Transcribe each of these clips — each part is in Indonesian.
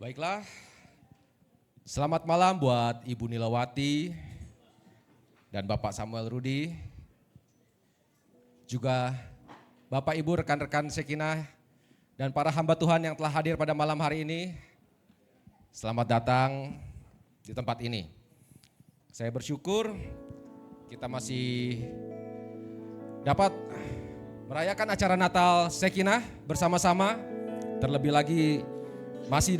Baiklah, selamat malam buat Ibu Nilawati dan Bapak Samuel Rudi, juga Bapak Ibu rekan-rekan Shekinah dan para hamba Tuhan yang telah hadir pada malam hari ini. Selamat datang di tempat ini. Saya bersyukur kita masih dapat merayakan acara Natal Shekinah bersama-sama, terlebih lagi masih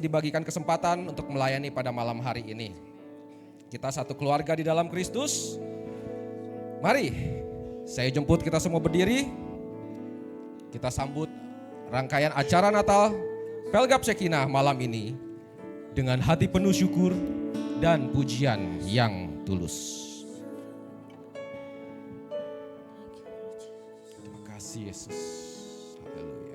dibagikan kesempatan untuk melayani pada malam hari ini. Kita satu keluarga di dalam Kristus. Mari saya jemput kita semua berdiri. Kita sambut rangkaian acara Natal Pelgap Shekinah malam ini dengan hati penuh syukur dan pujian yang tulus. Terima kasih Yesus. Haleluya.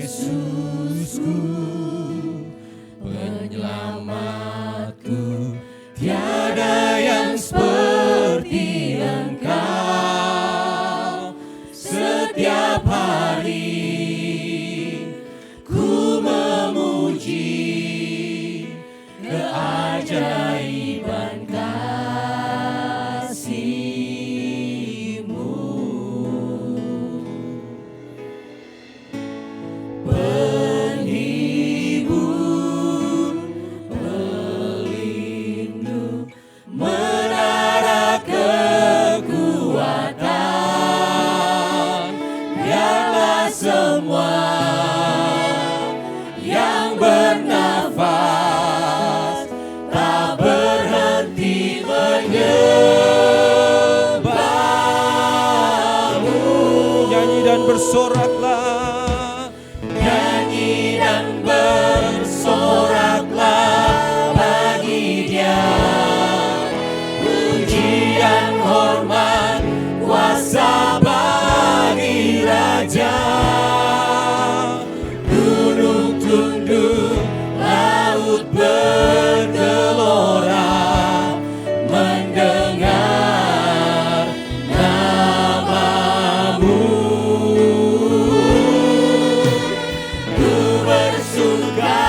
Yesusku, penyelamatku, tiada yang seperti Engkau. Setiap hari ku memuji keajaiban kasih-Mu. Penghibur, pelindung, menara kekuatan, biarlah semua yang bernafas tak berhenti menyembah-Mu. Nyanyi dan bersoraklah. Nyanyi dan bersoraklah bagi Dia, pujian, hormat, kuasa bagi Raja. Gunung tunduk, laut bergelora, mendengar nama-Mu. Ku bersuka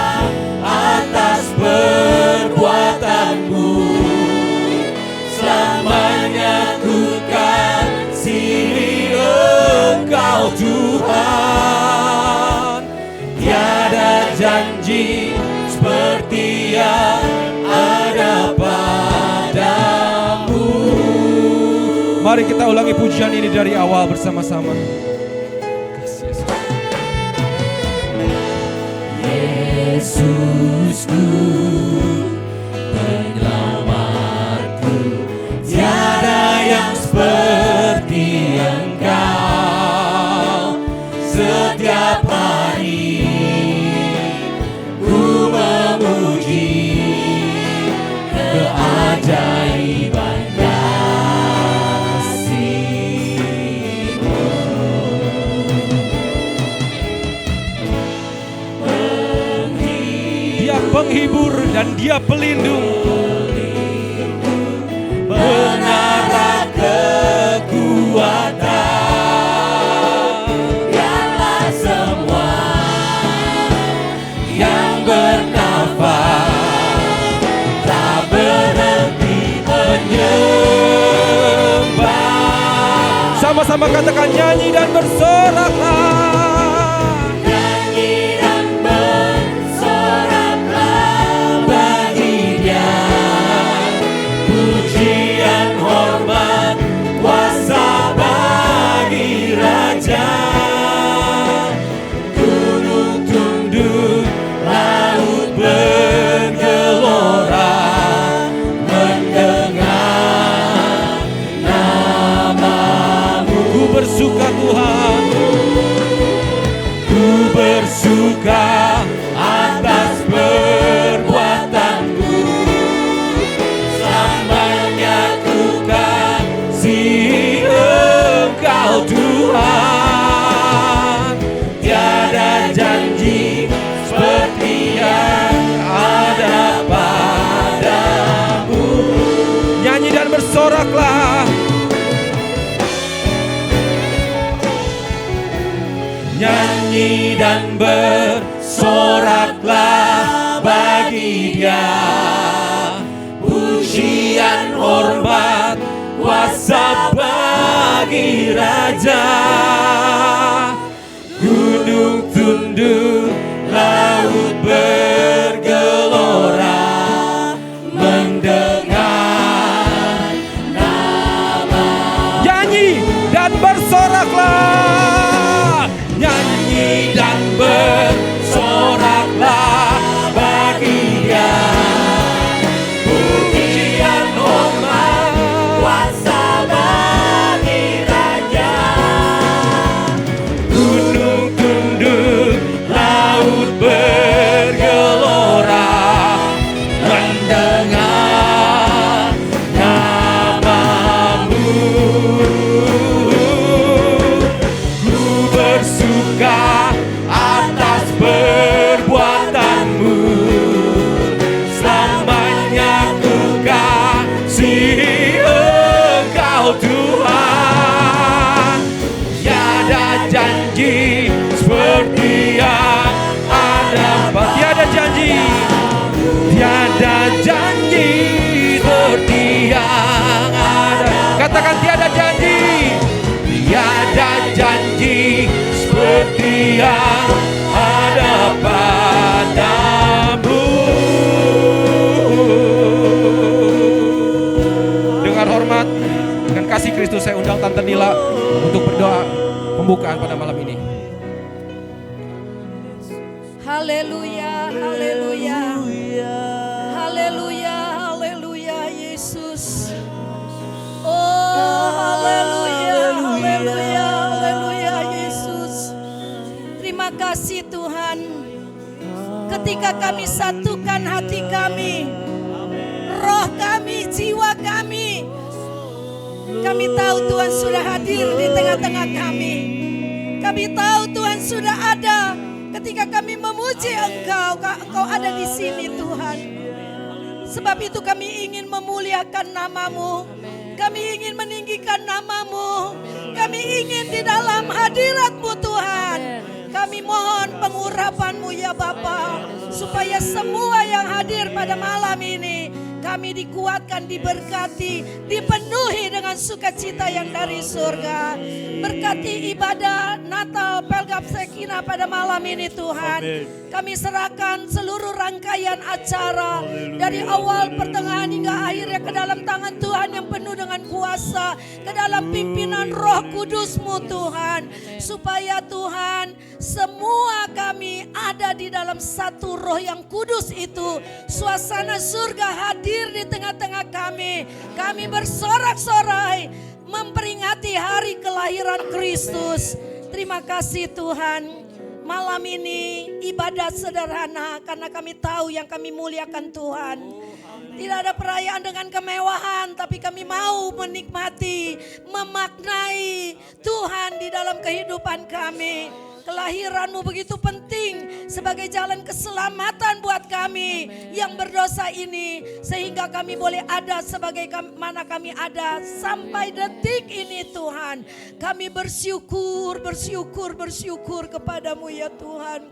atas perbuatan-Mu, selamanya ku kasihi Engkau Tuhan. Tiada janji seperti yang ada padamu. Mari kita ulangi pujian ini dari awal bersama-sama. Kasih Yesus. Yesusku, penyelamatku, tiada yang seperti Engkau. Setiap hari ku memuji keajaiban kasih-Mu. Dia penghibur dan Dia pelindung. Menara kekuatan, biarlah semua yang bernafas tak berhenti menyembah. Sama-sama katakan, nyanyi dan bersoraklah. Nyanyi dan bersoraklah bagi Dia, pujian, hormat, kuasa bagi Raja. Gunung tunduk, laut bergelora, mendengar nama-Mu. Ku bersuka Tuhan. bersoraklah. Nyanyi dan bersoraklah bagi Dia, pujian hormat kuasa bagi Raja. Gunung tunduk, laut bergelora, mendengar nama. Nyanyi dan bersoraklah. Nyanyi dan bersoraklah bagi Dia, pujian hormat kuasa bagi Raja. Gunung tunduk, laut bergelora, mendengar namamu. Ku bersuka atas perbuatanmu, selamanya ku kasihi Engkau Tuhan. Tiada janji seperti yang ada, Tiada janji, tiada janji seperti yang ada. katakan tiada janji. Tiada janji seperti yang ada padamu. Dengan hormat, dengan kasih Kristus saya undang Tante Nila untuk berdoa pembukaan pada malam ini. Haleluya, haleluya. Haleluya, haleluya Yesus. Oh, haleluya, haleluya, haleluya Yesus. Terima kasih Tuhan. Ketika kami satukan hati kami, roh kami, jiwa kami, kami tahu Tuhan sudah hadir di tengah-tengah kami. Kami tahu Tuhan sudah ada. Ketika kami memuji Engkau, Engkau ada di sini Tuhan. Sebab itu kami ingin memuliakan nama-Mu. Kami ingin meninggikan nama-Mu. Kami ingin di dalam hadirat-Mu Tuhan. Kami mohon pengurapan-Mu ya Bapa, supaya semua yang hadir pada malam ini kami dikuatkan, diberkati, dipenuhi dengan sukacita yang dari surga. Berkati ibadah Natal Pelgap Shekinah pada malam ini Tuhan. Kami serahkan seluruh rangkaian acara dari awal, pertengahan hingga akhirnya ke dalam tangan Tuhan yang penuh dengan kuasa, ke dalam pimpinan Roh Kudus-Mu Tuhan. Supaya Tuhan, semua kami ada di dalam satu roh yang kudus itu. Suasana surga hadir di tengah-tengah kami. Kami bersorak-sorai memperingati hari kelahiran Kristus. Terima kasih Tuhan. Malam ini ibadat sederhana karena kami tahu yang kami muliakan Tuhan. Tidak ada perayaan dengan kemewahan, tapi kami mau menikmati, memaknai Tuhan di dalam kehidupan kami. Kelahiran-Mu begitu penting sebagai jalan keselamatan buat kami yang berdosa ini. Sehingga kami boleh ada sebagai mana kami ada sampai detik ini Tuhan. Kami bersyukur kepadamu ya Tuhan.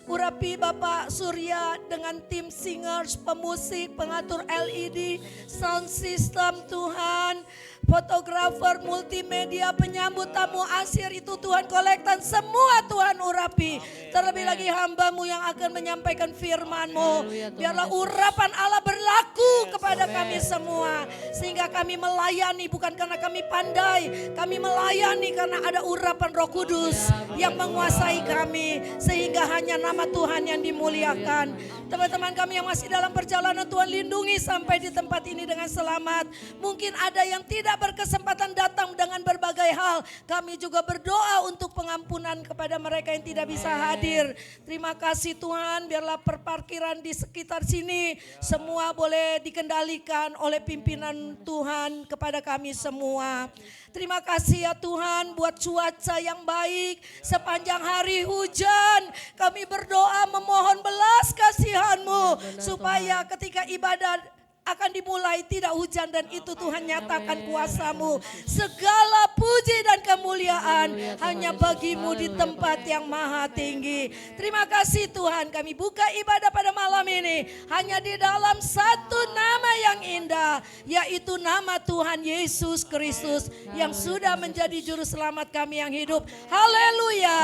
Urapi Bapak Surya dengan tim singers, pemusik, pengatur LED, sound system Tuhan. Fotografer, multimedia, penyambut tamu asir itu Tuhan kolektan semua Tuhan urapi. Terlebih lagi hamba-Mu yang akan menyampaikan firman-Mu. Biarlah urapan Allah berlaku kepada kami semua. Sehingga kami melayani bukan karena kami pandai. Kami melayani karena ada urapan Roh Kudus yang menguasai kami. Sehingga hanya nama Tuhan yang dimuliakan. Teman-teman kami yang masih dalam perjalanan Tuhan lindungi sampai di tempat ini dengan selamat. Mungkin ada yang tidak berkesempatan datang dengan berbagai hal. Kami juga berdoa untuk pengampunan kepada mereka yang tidak bisa hadir. Terima kasih Tuhan, biarlah perparkiran di sekitar sini semua boleh dikendalikan oleh pimpinan Tuhan kepada kami semua. Terima kasih ya Tuhan buat cuaca yang baik sepanjang hari hujan. Kami berdoa memohon belas kasihan-Mu supaya ketika ibadah akan dimulai tidak hujan dan itu Tuhan nyatakan kuasa-Mu. Segala puji dan kemuliaan hanya bagi-Mu di tempat yang maha tinggi. Terima kasih Tuhan, kami buka ibadah pada malam ini hanya di dalam satu nama yang indah, yaitu nama Tuhan Yesus Kristus yang sudah menjadi juru selamat kami yang hidup. Haleluya,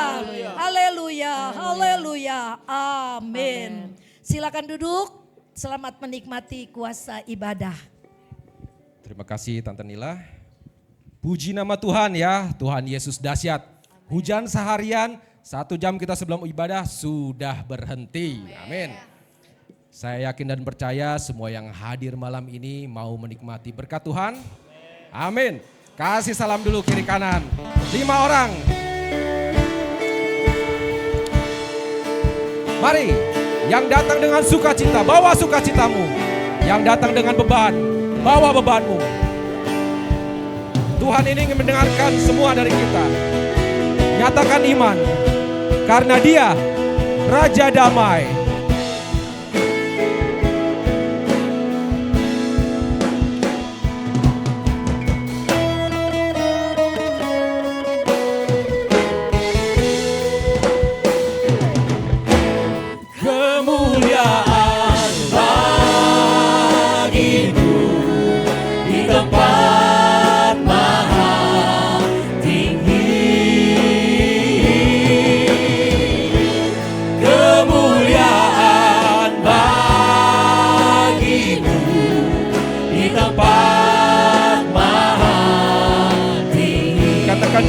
haleluya, haleluya, amin. Silakan duduk, selamat menikmati kuasa ibadah. Terima kasih Tante Nila. Puji nama Tuhan ya, Tuhan Yesus dahsyat. Hujan seharian, 1 jam kita sebelum ibadah sudah berhenti. Amin. Saya yakin dan percaya semua yang hadir malam ini mau menikmati berkat Tuhan. Amin. Kasih salam dulu kiri kanan. 5 orang. Mari. Yang datang dengan sukacita, bawa sukacitamu. Yang datang dengan beban, bawa bebanmu. Tuhan ini ingin mendengarkan semua dari kita. Nyatakan iman, karena Dia Raja Damai.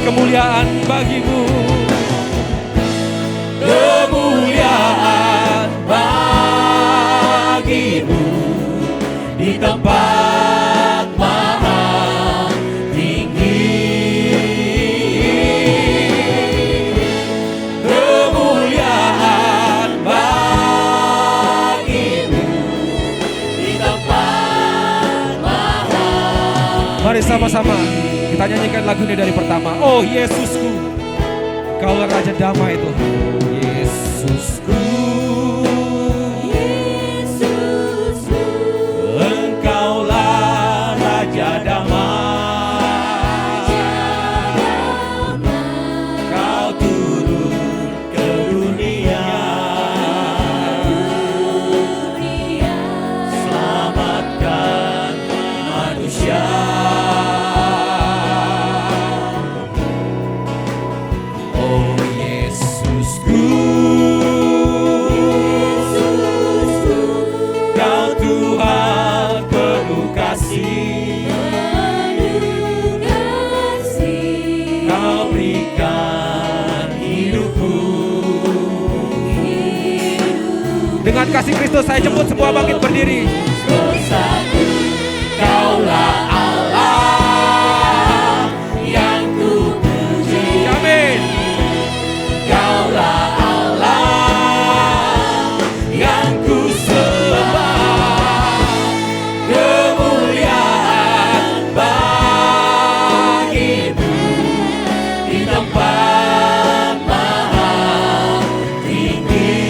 Kemuliaan bagimu, kemuliaan bagimu di tempat maha tinggi, kemuliaan bagimu di tempat maha. Mari sama-sama kita nyanyikan lagu ini dari pertama. Oh Yesusku, Kaulah Raja Damai Tuhan. Yesusku, Yesusku, Engkaulah Raja Damai. Kau turun ke dunia, selamatkan manusia. Dengan kasih Kristus saya jemput semua bangkit berdiri. Kaulah Allah yang ku puji. Amin. Kaulah Allah yang ku sembah. Kemuliaan bagimu di tempat maha tinggi.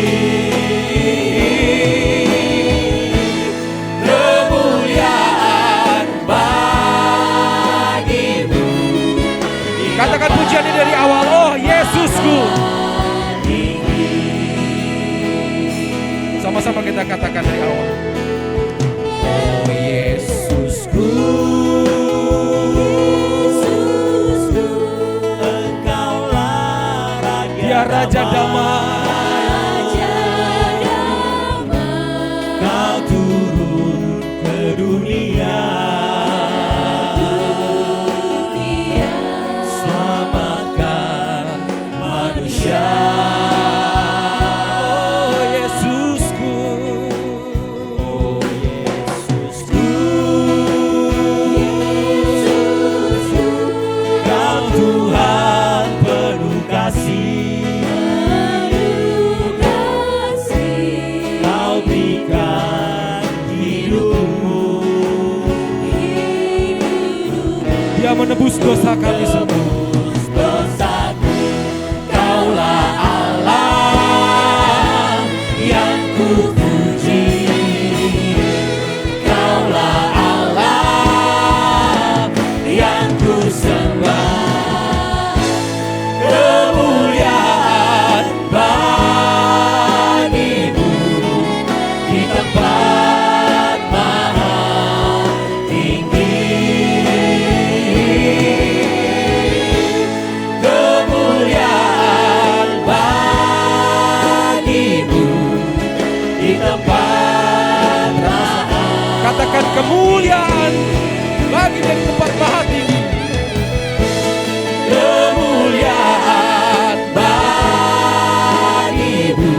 Katakan pujian ini dari awal. Oh Yesusku. Sama-sama kita katakan dari awal. Oh Yesusku, Engkaulah Raja Dia Raja Damai. Kau turun ke dunia, Dia menebus dosa kami semua. Kaulah Allah yang ku puji. Kaulah kemuliaan bagi dari tempat maha tinggi. Kemuliaan bagimu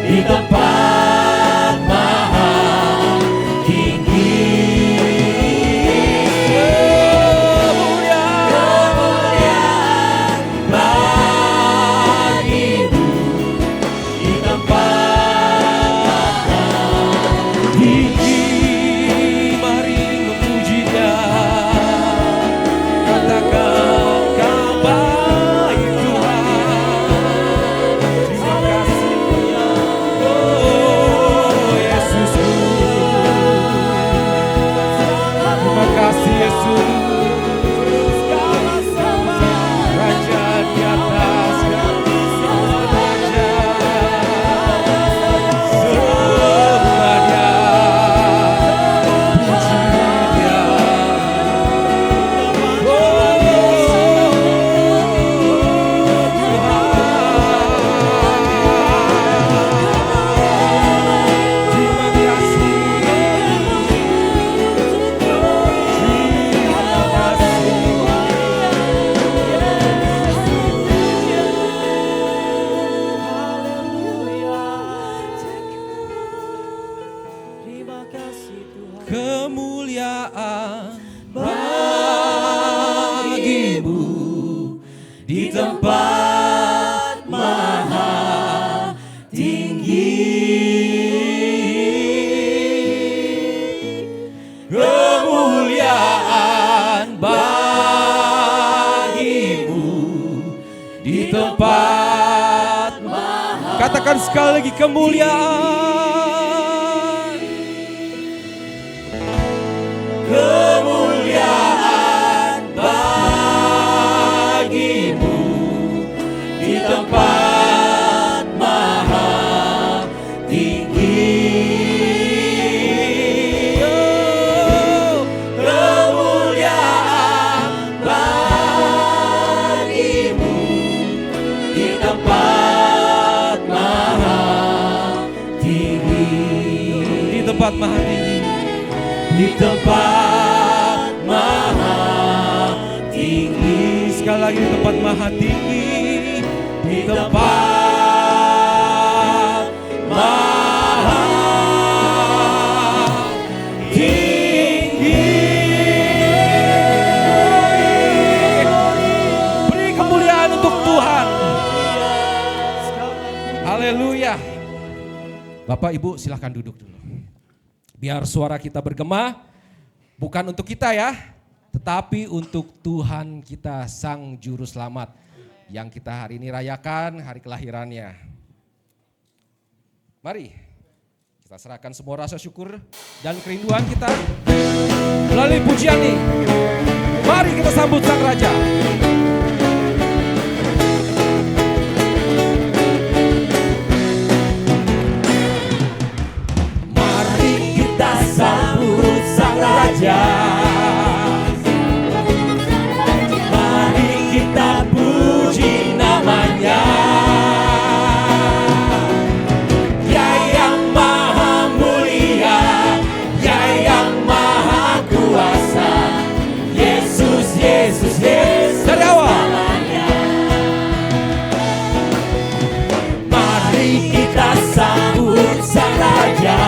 di tempat maha tinggi. Kemuliaan bagimu di tempat maha tinggi. Mari memuji Dia. Katakan Kau baik Tuhan. Terima kasih oh Yesusku. Terima kasih Yesus. Raja di atas segala raja. Semuanya puji Dia. Kemuliaan bagimu Di tempat maha tinggi. Kemuliaan bagimu di tempat maha. Katakan sekali lagi kemuliaan. Kemuliaan bagimu di tempat maha tinggi. Kemuliaan bagimu di tempat maha tinggi. Di tempat maha tinggi. Di tempat maha tinggi. Sekali lagi di tempat maha tinggi. Di tempat maha tinggi. Beri kemuliaan untuk Tuhan. Haleluya. Bapak Ibu silahkan duduk dulu. Biar suara kita bergema, bukan untuk kita ya, tetapi untuk Tuhan kita Sang Juru Selamat yang kita hari ini rayakan hari kelahirannya. Mari kita serahkan semua rasa syukur dan kerinduan kita melalui pujian ini. Mari kita sambut Sang Raja. Sambut Sang Raja. Mari kita puji namanya. Ya yang maha mulia, ya yang maha kuasa. Yesus, Yesus, Yesus. Dari awal. Mari kita sambut Sang Raja.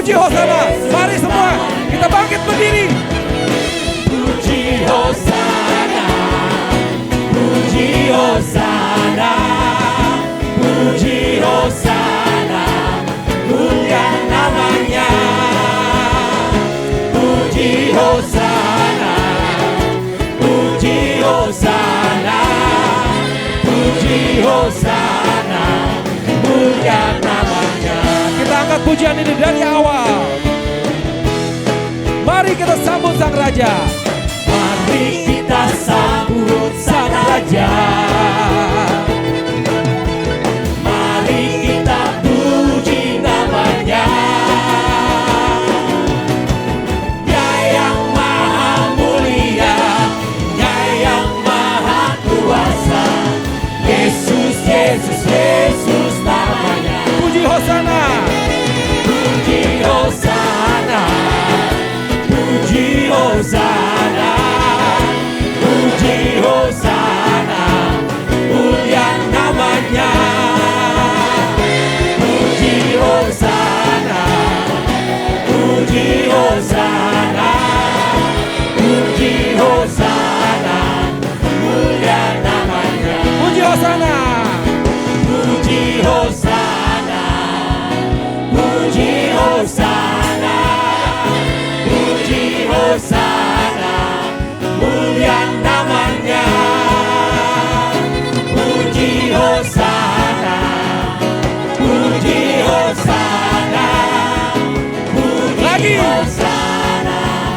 Puji Hosana, mari semua kita bangkit berdiri. Puji Hosana, puji Hosana, puji Hosana, mulia namanya. Puji Hosana, puji Hosana, puji Hosana, mulia namanya. Kita angkat pujian ini dari awal. Mari kita sambut Sang Raja. Mari kita sambut Sang Raja. Mari kita puji namanya.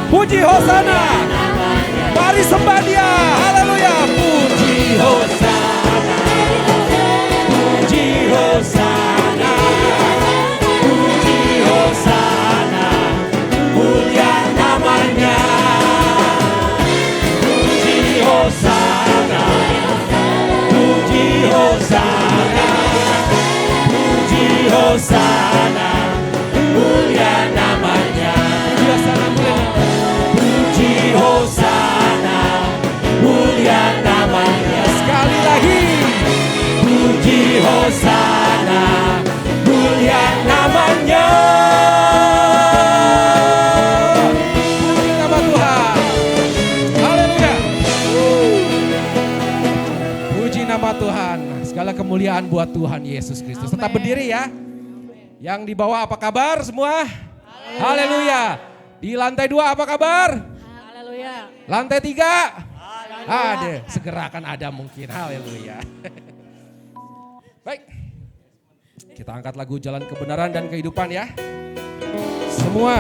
Puji Hosana. Mari sembah Dia. Haleluya. Puji Hosana. Puji Hosana. Puji Hosana. Mulia namanya. Puji Hosana. Puji Hosana. Puji Hosana. Mulia namanya. Puji Hosana. Mulia namanya. Sekali lagi. Puji Hosana. Mulia namanya. Puji nama Tuhan. Haleluya. Puji nama Tuhan. Segala kemuliaan buat Tuhan Yesus Kristus. Tetap berdiri ya. Yang di bawah apa kabar semua? Haleluya. Di lantai 2 apa kabar? Haleluya. Lantai 3? Ada, segera akan ada mungkin. Haleluya. Baik. Kita angkat lagu Jalan Kebenaran dan Kehidupan ya. Semua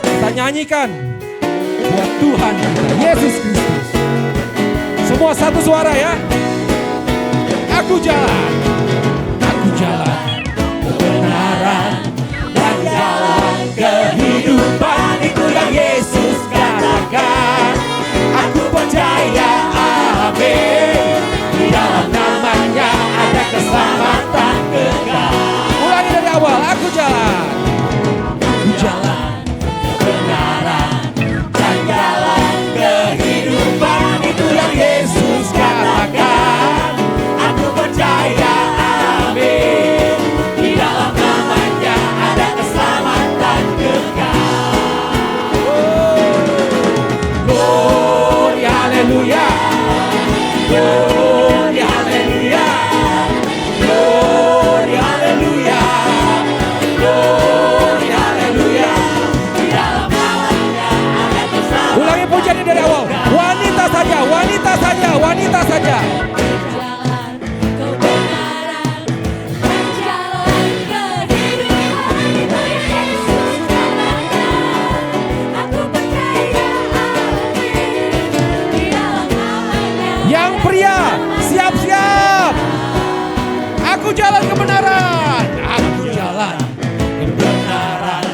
kita nyanyikan buat Tuhan kita, Yesus Kristus. Semua satu suara ya. Aku jalan kebenaran dan jalan kehidupan, itu yang Yesus katakan. Aku percaya, amin. Di dalam namanya ada keselamatan kekal. Ulangi dari awal, aku jalan kebenaran dan jalan kehidupan, itu yang Yesus katakan. Aku percaya, amin. Di dalam namanya ada keselamatan kekal. Glory, haleluya. Glory, haleluya. Glory, haleluya. Glory, haleluya. Di dalam namanya ada keselamatan. Ulangi pujiannya dari awal. Wanita saja, wanita saja, wanita saja. Yang pria, siap-siap. Aku jalan kebenaran. Aku jalan kebenaran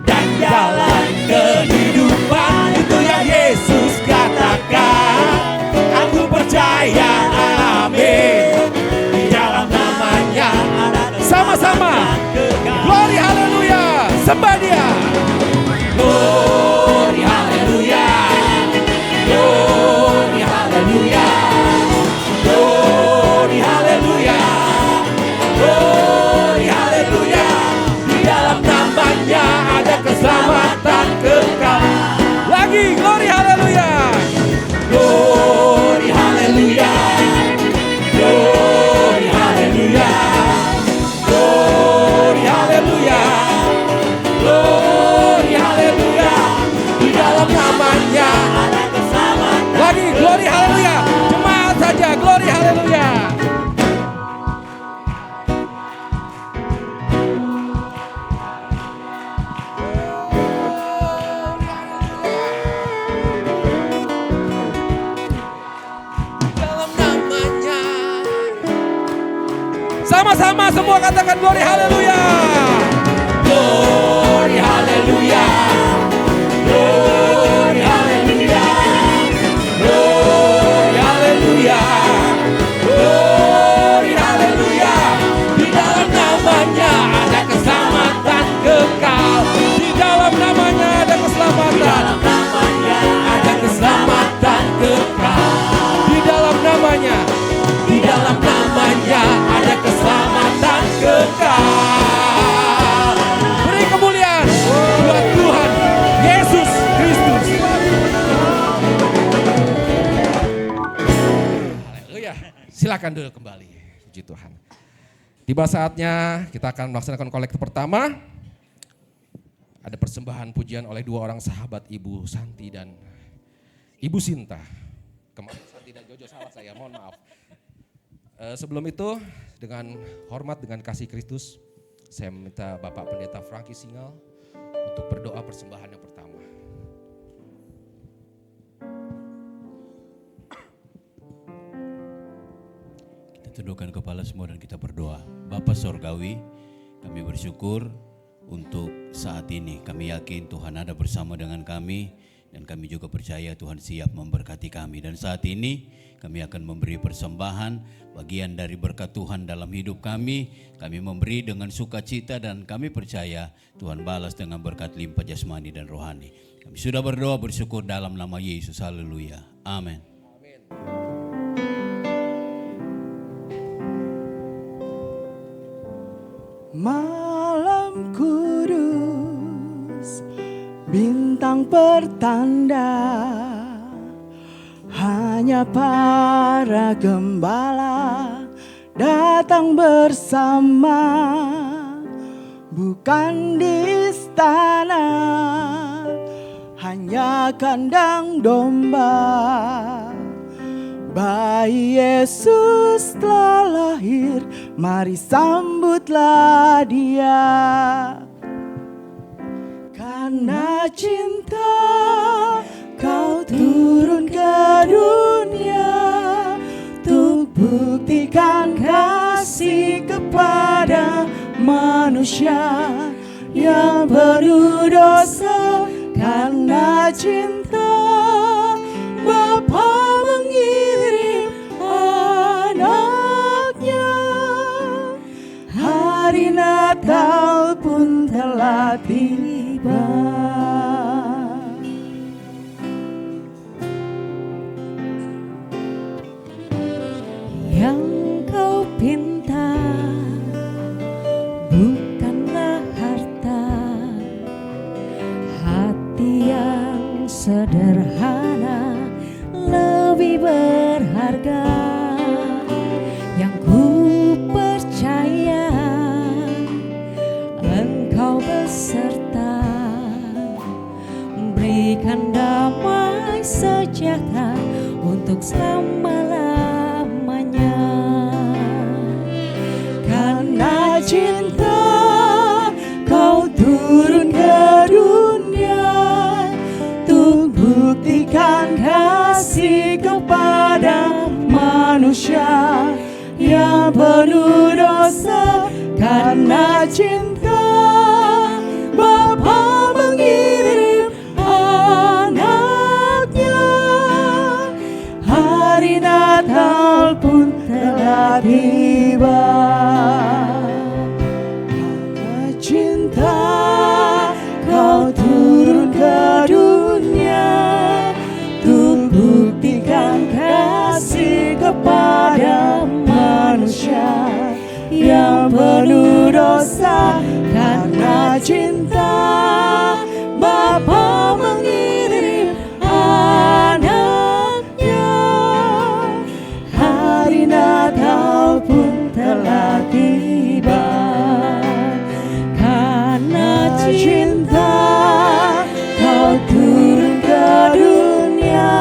dan jalan kehidupan, itu yang Yesus katakan. Aku percaya, amin. Di dalam namanya sama-sama. Glory, haleluya. Sembah Dia. Glory, haleluya. Glory, haleluya. Glory, haleluya. Glory, haleluya. Di dalam namanya ada keselamatan kekal. Lagi, glory, haleluya. Glory, haleluya. Glory, haleluya. Glory, haleluya. Glory, haleluya. Di dalam namanya ada keselamatan. Lagi, glory, haleluya. Jemaat saja, glory, haleluya. Dalam namanya. Sama-sama semua katakan glory, haleluya. Glory, haleluya. Glory, haleluya. Glory, haleluya. Glory, haleluya. Di dalam namanya ada keselamatan kekal. Di dalam namanya ada keselamatan. Ada keselamatan kekal. Di dalam namanya ada keselamatan kekal. Beri kemuliaan buat Tuhan Yesus Kristus. Haleluya. Silakan duduk kembali. Puji Tuhan. Tiba saatnya kita akan melaksanakan kolektif pertama. Ada persembahan pujian oleh 2 orang sahabat, Ibu Santi dan Ibu Sinta. Santi dan Jojo, salah saya, mohon maaf. Sebelum itu, dengan hormat, dengan kasih Kristus, saya minta Bapak Pendeta Franky Singal untuk untuk berdoa persembahan yang pertama. Kita tundukkan kepala semua dan kita berdoa. Bapa Sorgawi, kami bersyukur untuk saat ini. Kami yakin Tuhan ada bersama dengan kami dan kami juga percaya Tuhan siap memberkati kami. Dan saat ini kami akan memberi persembahan bagian dari berkat Tuhan dalam hidup kami. Kami memberi dengan sukacita dan kami percaya Tuhan balas dengan berkat limpah jasmani dan rohani. Kami sudah berdoa bersyukur dalam nama Yesus. Haleluya. Amin. Malam kudus, bintang pertanda, hanya para gembala datang bersama, bukan di istana, hanya kandang domba. Bayi Yesus telah lahir, mari sambutlah dia. Karena cinta kau turun ke dunia, untuk buktikan kasih kepada manusia yang penuh dosa. Karena cinta Bapa mengirim anaknya, hari Natal pun telah tiba. Yang kau pinta bukanlah harta, hati yang sederhana lebih berharga. Yang ku percaya Engkau beserta, berikan damai sejahtera untuk selama-lamanya. Karena cinta kau turun ke dunia, untuk buktikan kasih kepada manusia yang penuh dosa. Karena cinta Bapa mengirim anaknya, hari Natal pun telah tiba. Karena cinta kau turun ke dunia, untuk buktikan kasih kepada manusia yang penuh dosa. Karena cinta Bapa mengirim anaknya, hari Natal pun telah tiba. Karena cinta kau turun ke dunia,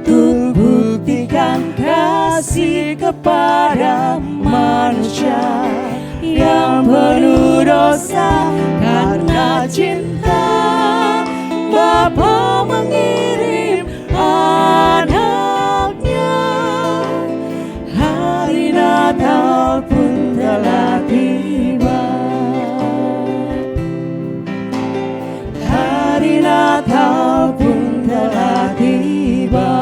untuk buktikan kasih kepada manusia yang penuh dosa. Karena cinta Bapa mengirim anaknya, hari Natal pun telah tiba. Hari Natal pun telah tiba.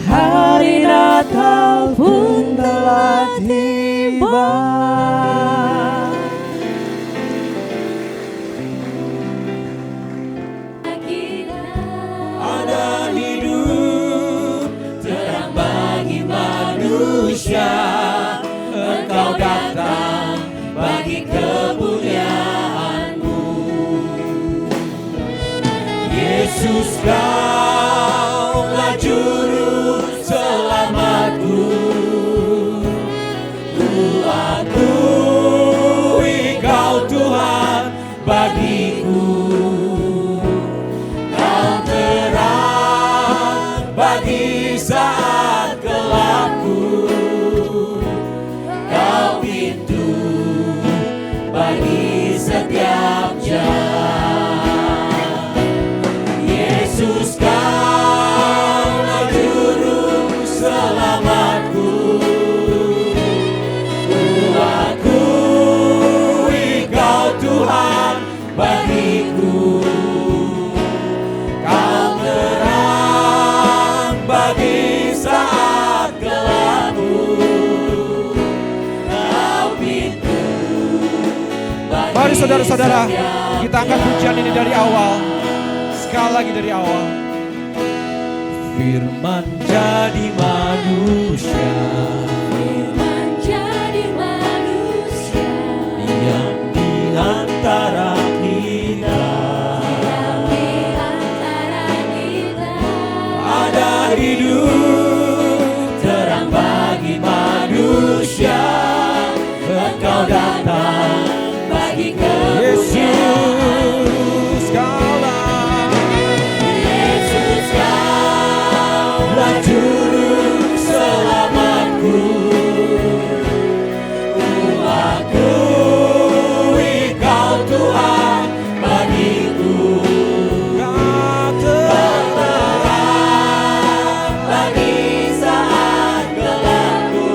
Hari Natal pun telah tiba. Ada hidup terang bagi manusia, Engkau datang bagi kemuliaan-Mu. Yesus, Kaulah juru selamatku. Ku akui Kau Tuhan bagiku. Kau terang bagi saat gelapku. Kau pintu bagi bagiku. Kau terang bagi saat gelapku. Kau pintu bagi Mari saudara-saudara, setiap kita angkat pujian ini dari awal. Sekali lagi dari awal. Firman jadi manusia, Firman jadi manusia, diam di antara kita. di antara kita. Ada hidup terang bagi manusia. Engkau datang bagi kemuliaan. Yesus, Kaulah. Yesus, Kaulah juru selamatku. Ku akui Kau Tuhan bagiku. Kau Terang bagi saat gelapku.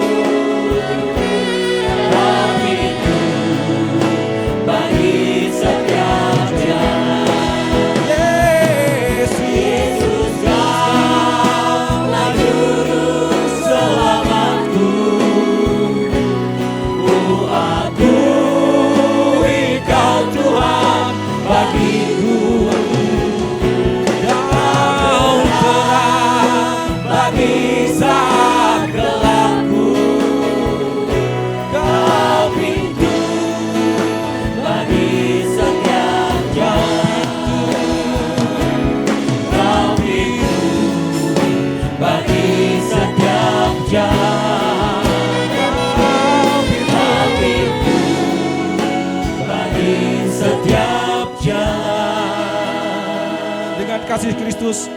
Kau pintu bagi setiap jalan. Yesus, Kaulah juru selamatku. Ku akui Kau Tuhan bagiku. Kau terang bagi saat gelapku. Kau pintu bagi setiap jalan. Kau pintu bagi setiap jalan. Kau pintu bagi setiap jalan. Dengan kasih Kristus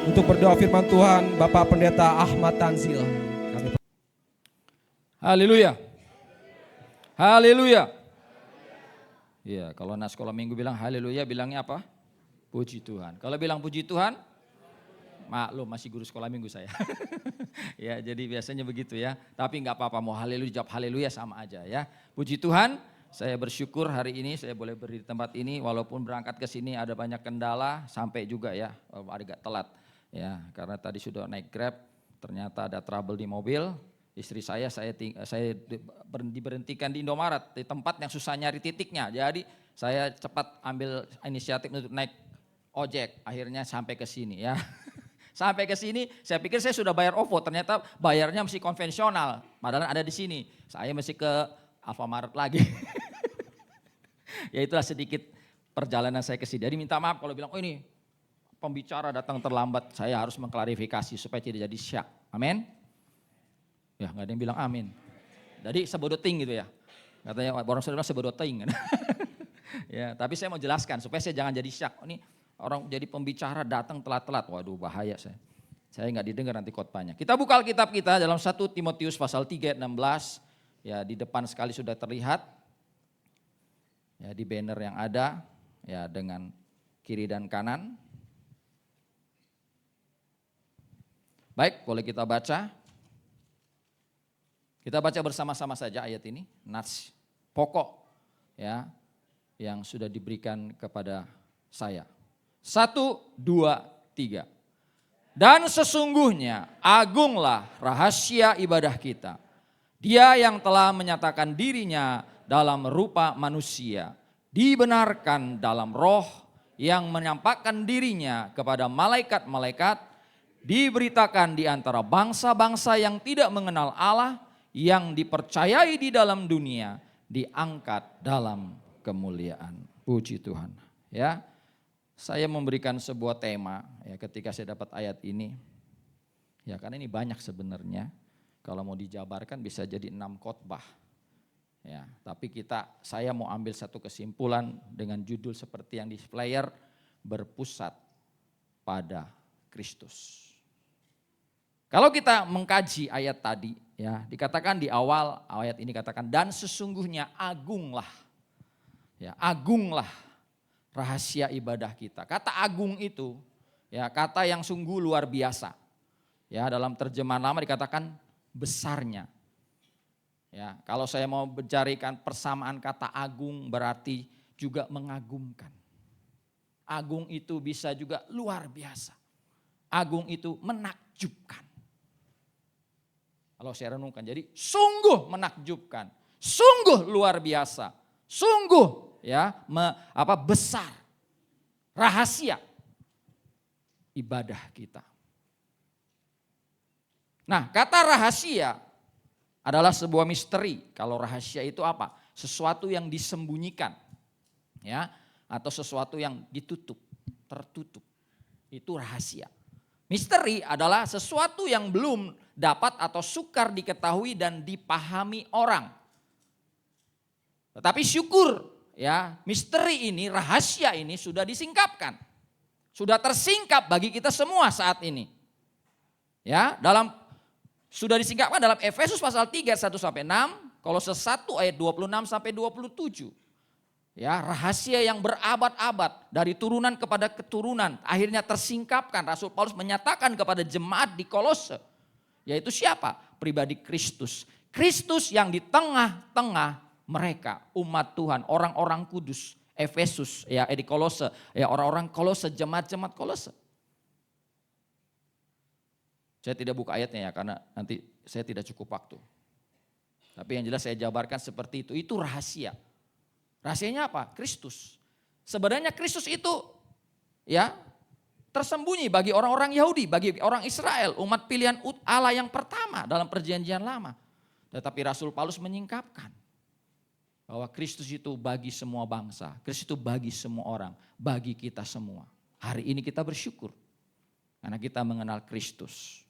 untuk berdoa firman Tuhan, Bapak Pendeta Ahmad Tanzil. Kami Haleluya. Haleluya. Iya, kalau anak sekolah minggu bilang haleluya, bilangnya apa? Puji Tuhan. Kalau bilang puji Tuhan, maklum masih guru sekolah minggu saya. Ya, jadi biasanya begitu ya. Tapi nggak apa-apa, mau haleluya jawab haleluya sama aja ya. Puji Tuhan, saya bersyukur hari ini saya boleh berdiri di tempat ini. Walaupun berangkat ke sini ada banyak kendala, sampai juga ya, agak telat. Ya, karena tadi sudah naik Grab, ternyata ada trouble di mobil. Istri saya diberhentikan di Indomaret, di tempat yang susah nyari titiknya. Jadi saya cepat ambil inisiatif untuk naik ojek, akhirnya sampai ke sini ya. Sampai ke sini, saya pikir saya sudah bayar OVO, ternyata bayarnya masih konvensional, padahal ada di sini. Saya mesti ke Alfamart lagi. Ya itulah sedikit perjalanan saya ke sini. Jadi minta maaf kalau bilang, oh ini pembicara datang terlambat, saya harus mengklarifikasi supaya tidak jadi syak. Amin. Ya nggak ada yang bilang amin. Jadi sebodoting gitu ya. Katanya orang sudah bilang sebodoting. Ya, tapi saya mau jelaskan supaya saya jangan jadi syak. Ini orang jadi pembicara datang telat-telat. Waduh bahaya saya. Saya nggak didengar nanti khotbahnya. Kita buka Alkitab kita dalam 1 Timotius pasal 3 ayat 16. Ya di depan sekali sudah terlihat. Ya di banner yang ada. Ya dengan kiri dan kanan. Baik, boleh kita baca. Kita baca bersama-sama saja ayat ini, nats pokok ya yang sudah diberikan kepada saya. 1, 2, 3. Dan sesungguhnya agunglah rahasia ibadah kita. Dia yang telah menyatakan dirinya dalam rupa manusia, dibenarkan dalam roh yang menyampaikan dirinya kepada malaikat-malaikat, diberitakan di antara bangsa-bangsa yang tidak mengenal Allah, yang dipercayai di dalam dunia, diangkat dalam kemuliaan. Puji Tuhan. Ya, saya memberikan sebuah tema ya ketika saya dapat ayat ini. Ya karena ini banyak sebenarnya. Kalau mau dijabarkan bisa jadi 6 khotbah. Ya, tapi saya mau ambil satu kesimpulan dengan judul seperti yang di flyer, berpusat pada Kristus. Kalau kita mengkaji ayat tadi, ya dikatakan di awal ayat ini katakan dan sesungguhnya agunglah, ya agunglah rahasia ibadah kita. Kata agung itu, ya kata yang sungguh luar biasa. Ya dalam terjemahan lama dikatakan besarnya. Ya kalau saya mau mencarikan persamaan kata agung berarti juga mengagumkan. Agung itu bisa juga luar biasa. Agung itu menakjubkan. Kalau saya renungkan, jadi sungguh menakjubkan, sungguh luar biasa, sungguh ya besar rahasia ibadah kita. Nah, kata rahasia adalah sebuah misteri. Kalau rahasia itu apa? Sesuatu yang disembunyikan, ya, atau sesuatu yang ditutup, tertutup. Itu rahasia. Misteri adalah sesuatu yang belum dapat atau sukar diketahui dan dipahami orang. Tetapi syukur, ya, misteri ini, rahasia ini sudah disingkapkan. Sudah tersingkap bagi kita semua saat ini. Ya, sudah disingkapkan dalam Efesus pasal 3 1 sampai 6, Kolose 1 ayat 26 sampai 27. Ya, rahasia yang berabad-abad dari turunan kepada keturunan akhirnya tersingkapkan. Rasul Paulus menyatakan kepada jemaat di Kolose, yaitu siapa? Pribadi Kristus. Kristus yang di tengah-tengah mereka, umat Tuhan, orang-orang kudus, Efesus, ya, di Kolose, ya, orang-orang Kolose, jemaat-jemaat Kolose. Saya tidak buka ayatnya ya, karena nanti saya tidak cukup waktu. Tapi yang jelas saya jabarkan seperti itu. Itu rahasia. Rahasianya apa? Kristus. Sebenarnya Kristus itu ya tersembunyi bagi orang-orang Yahudi, bagi orang Israel, umat pilihan Allah yang pertama dalam perjanjian lama. Tetapi Rasul Paulus menyingkapkan bahwa Kristus itu bagi semua bangsa, Kristus itu bagi semua orang, bagi kita semua. Hari ini kita bersyukur karena kita mengenal Kristus.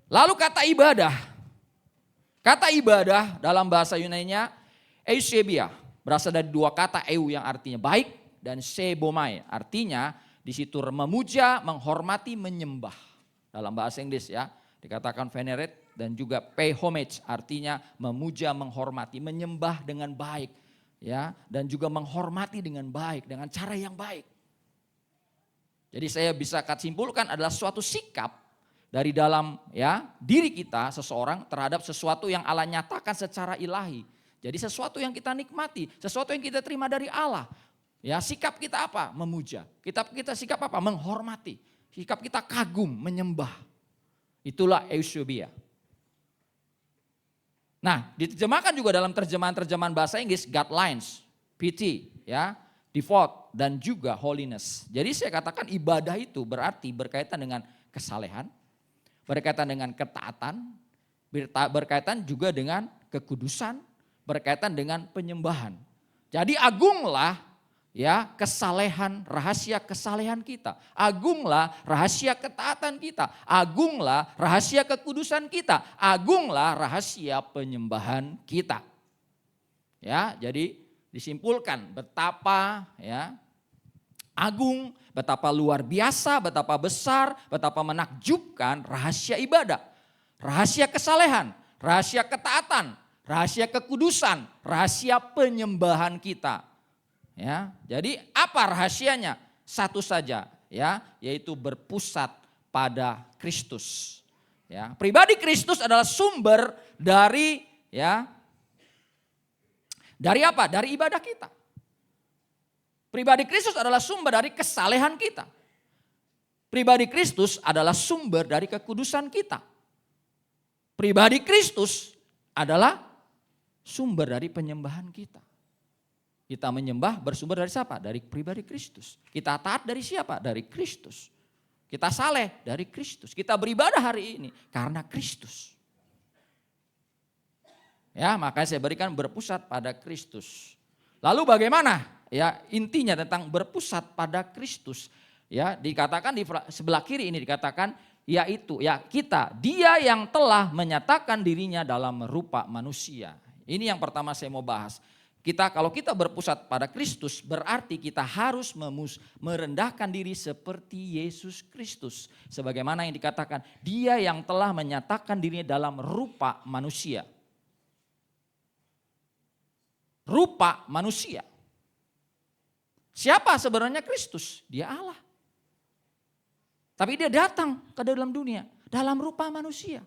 Lalu kata ibadah dalam bahasa Yunani-nya eusebia. Berasal dari dua kata eu yang artinya baik dan sebomai. Artinya di situ memuja, menghormati, menyembah. Dalam bahasa Inggris ya dikatakan venerate dan juga pay homage. Artinya memuja, menghormati, menyembah dengan baik. Ya, dan juga menghormati dengan baik, dengan cara yang baik. Jadi saya bisa simpulkan adalah suatu sikap dari dalam ya diri kita seseorang terhadap sesuatu yang Allah nyatakan secara ilahi. Jadi sesuatu yang kita nikmati, sesuatu yang kita terima dari Allah. Ya, sikap kita apa? Memuja. Kita sikap apa? Menghormati. Sikap kita kagum, menyembah. Itulah eusebia. Nah, diterjemahkan juga dalam terjemahan bahasa Inggris guidelines, pity, ya, devout dan juga holiness. Jadi saya katakan ibadah itu berarti berkaitan dengan kesalehan, berkaitan dengan ketaatan, berkaitan juga dengan kekudusan, berkaitan dengan penyembahan. Jadi agunglah ya kesalehan, rahasia kesalehan kita. Agunglah rahasia ketaatan kita. Agunglah rahasia kekudusan kita. Agunglah rahasia penyembahan kita. Ya, jadi disimpulkan betapa ya agung, betapa luar biasa, betapa besar, betapa menakjubkan rahasia ibadah. Rahasia kesalehan, rahasia ketaatan, rahasia kekudusan, rahasia penyembahan kita. Ya, jadi apa rahasianya? Satu saja, ya, yaitu berpusat pada Kristus. Ya, pribadi Kristus adalah sumber dari ya dari apa? Dari ibadah kita. Pribadi Kristus adalah sumber dari kesalehan kita. Pribadi Kristus adalah sumber dari kekudusan kita. Pribadi Kristus adalah sumber dari penyembahan kita. Kita menyembah bersumber dari siapa? Dari pribadi Kristus. Kita taat dari siapa? Dari Kristus. Kita saleh dari Kristus. Kita beribadah hari ini karena Kristus. Ya, makanya saya berikan berpusat pada Kristus. Lalu bagaimana? Ya, intinya tentang berpusat pada Kristus. Ya, dikatakan di sebelah kiri ini dikatakan yaitu ya kita, dia yang telah menyatakan dirinya dalam rupa manusia. Ini yang pertama saya mau bahas. Kalau kita berpusat pada Kristus berarti kita harus merendahkan diri seperti Yesus Kristus. Sebagaimana yang dikatakan dia yang telah menyatakan dirinya dalam rupa manusia. Rupa manusia. Siapa sebenarnya Kristus? Dia Allah. Tapi dia datang ke dalam dunia dalam rupa manusia.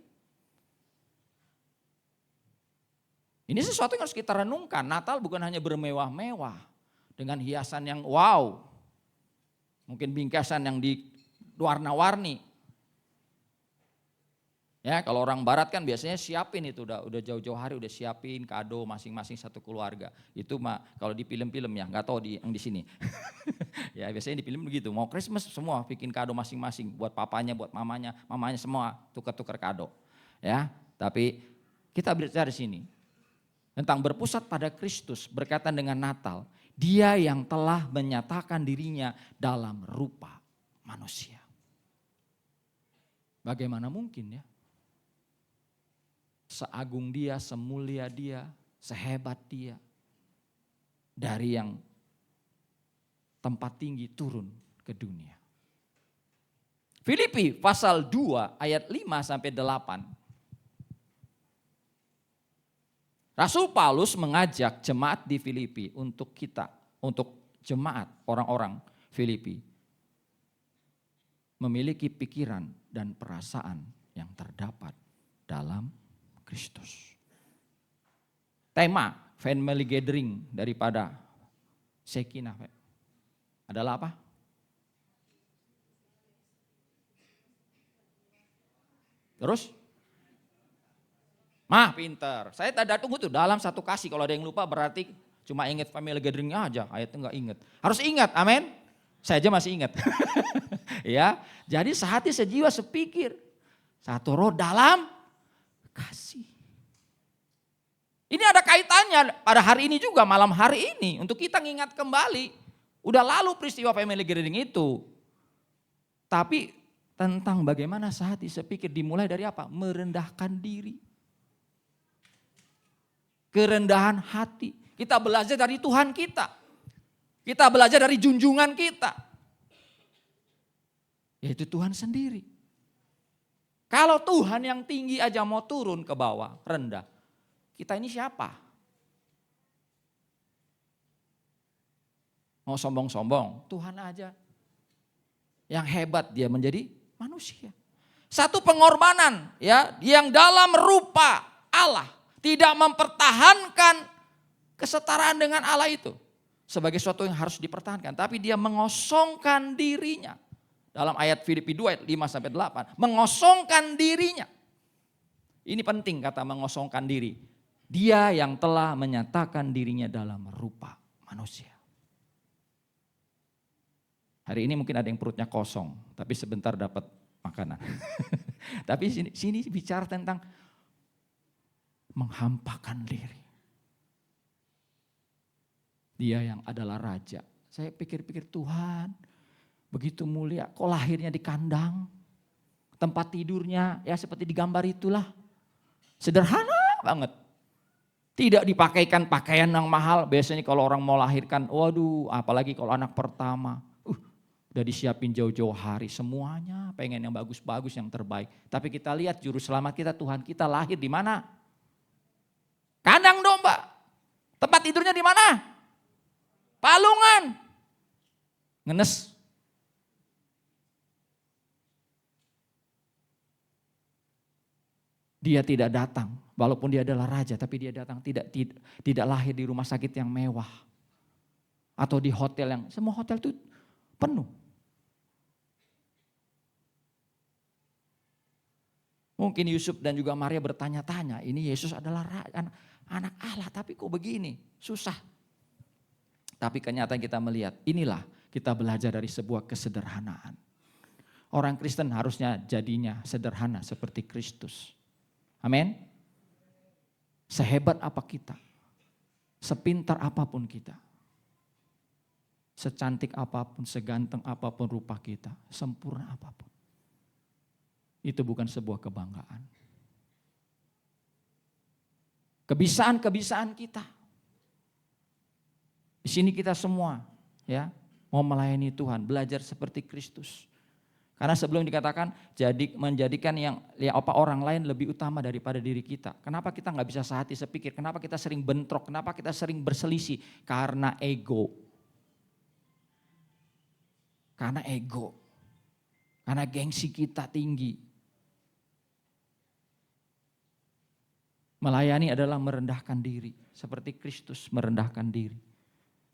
Ini sesuatu yang harus kita renungkan. Natal bukan hanya bermewah-mewah dengan hiasan yang wow. Mungkin bingkisan yang warna-warni. Ya, kalau orang barat kan biasanya siapin itu udah jauh-jauh hari udah siapin kado masing-masing satu keluarga. Itu kalau di film-film ya, nggak tahu yang di sini. Ya biasanya di film begitu. Mau Christmas semua bikin kado masing-masing buat papanya, buat mamanya semua tukar-tukar kado. Ya, tapi kita bicara di sini tentang berpusat pada Kristus berkaitan dengan Natal. Dia yang telah menyatakan dirinya dalam rupa manusia. Bagaimana mungkin ya? Seagung dia, semulia dia, sehebat dia. Dari yang tempat tinggi turun ke dunia. Filipi pasal 2 ayat 5 sampai 8. Rasul Paulus mengajak jemaat di Filipi untuk jemaat orang-orang Filipi memiliki pikiran dan perasaan yang terdapat dalam Kristus. Tema family gathering daripada Shekinah adalah apa? Terus? Pinter. Saya tanda tunggu tuh dalam satu kasih. Kalau ada yang lupa berarti cuma ingat family gatheringnya aja. Ayatnya nggak ingat. Harus ingat, amin. Saya aja masih ingat. Ya, jadi sehati, sejiwa, sepikir. Satu roh dalam kasih. Ini ada kaitannya pada hari ini juga, malam hari ini. Untuk kita ngingat kembali. Udah lalu peristiwa family gathering itu. Tapi tentang bagaimana sehati, sepikir dimulai dari apa? Merendahkan diri. Kerendahan hati. Kita belajar dari Tuhan kita. Kita belajar dari junjungan kita. Yaitu Tuhan sendiri. Kalau Tuhan yang tinggi aja mau turun ke bawah, rendah. Kita ini siapa? Mau sombong-sombong, Tuhan aja. Yang hebat dia menjadi manusia. Satu pengorbanan ya yang dalam rupa Allah. Tidak mempertahankan kesetaraan dengan Allah itu. Sebagai sesuatu yang harus dipertahankan. Tapi dia mengosongkan dirinya. Dalam ayat Filipi 2 ayat 5-8. Mengosongkan dirinya. Ini penting kata mengosongkan diri. Dia yang telah menyatakan dirinya dalam rupa manusia. Hari ini mungkin ada yang perutnya kosong. Tapi sebentar dapat makanan. Tapi sini bicara tentang menghampakan diri. Dia yang adalah raja. Saya pikir-pikir Tuhan begitu mulia. Kok lahirnya di kandang? Tempat tidurnya ya seperti di gambar itulah. Sederhana banget. Tidak dipakaikan pakaian yang mahal. Biasanya kalau orang mau lahirkan, waduh apalagi kalau anak pertama. Udah disiapin jauh-jauh hari. Semuanya pengen yang bagus-bagus, yang terbaik. Tapi kita lihat juru selamat kita, Tuhan kita lahir di mana? Kandang domba. Tempat tidurnya di mana? Palungan. Ngenes. Dia tidak datang. Walaupun dia adalah raja. Tapi dia datang tidak lahir di rumah sakit yang mewah. Atau di hotel yang. Semua hotel itu penuh. Mungkin Yusuf dan juga Maria bertanya-tanya. Ini Yesus adalah anak Allah. Tapi kok begini? Susah. Tapi kenyataan kita melihat, inilah kita belajar dari sebuah kesederhanaan. Orang Kristen harusnya jadinya sederhana seperti Kristus. Amin. Sehebat apa kita, sepintar apapun kita, secantik apapun, seganteng apapun rupa kita, sempurna apapun. Itu bukan sebuah kebanggaan. Kebisaan-kebisaan kita. Di sini kita semua ya mau melayani Tuhan, belajar seperti Kristus. Karena sebelum dikatakan menjadikan yang orang lain lebih utama daripada diri kita. Kenapa kita nggak bisa sehati sepikir? Kenapa kita sering bentrok? Kenapa kita sering berselisih? Karena ego. Karena ego. Karena gengsi kita tinggi. Melayani adalah merendahkan diri. Seperti Kristus merendahkan diri.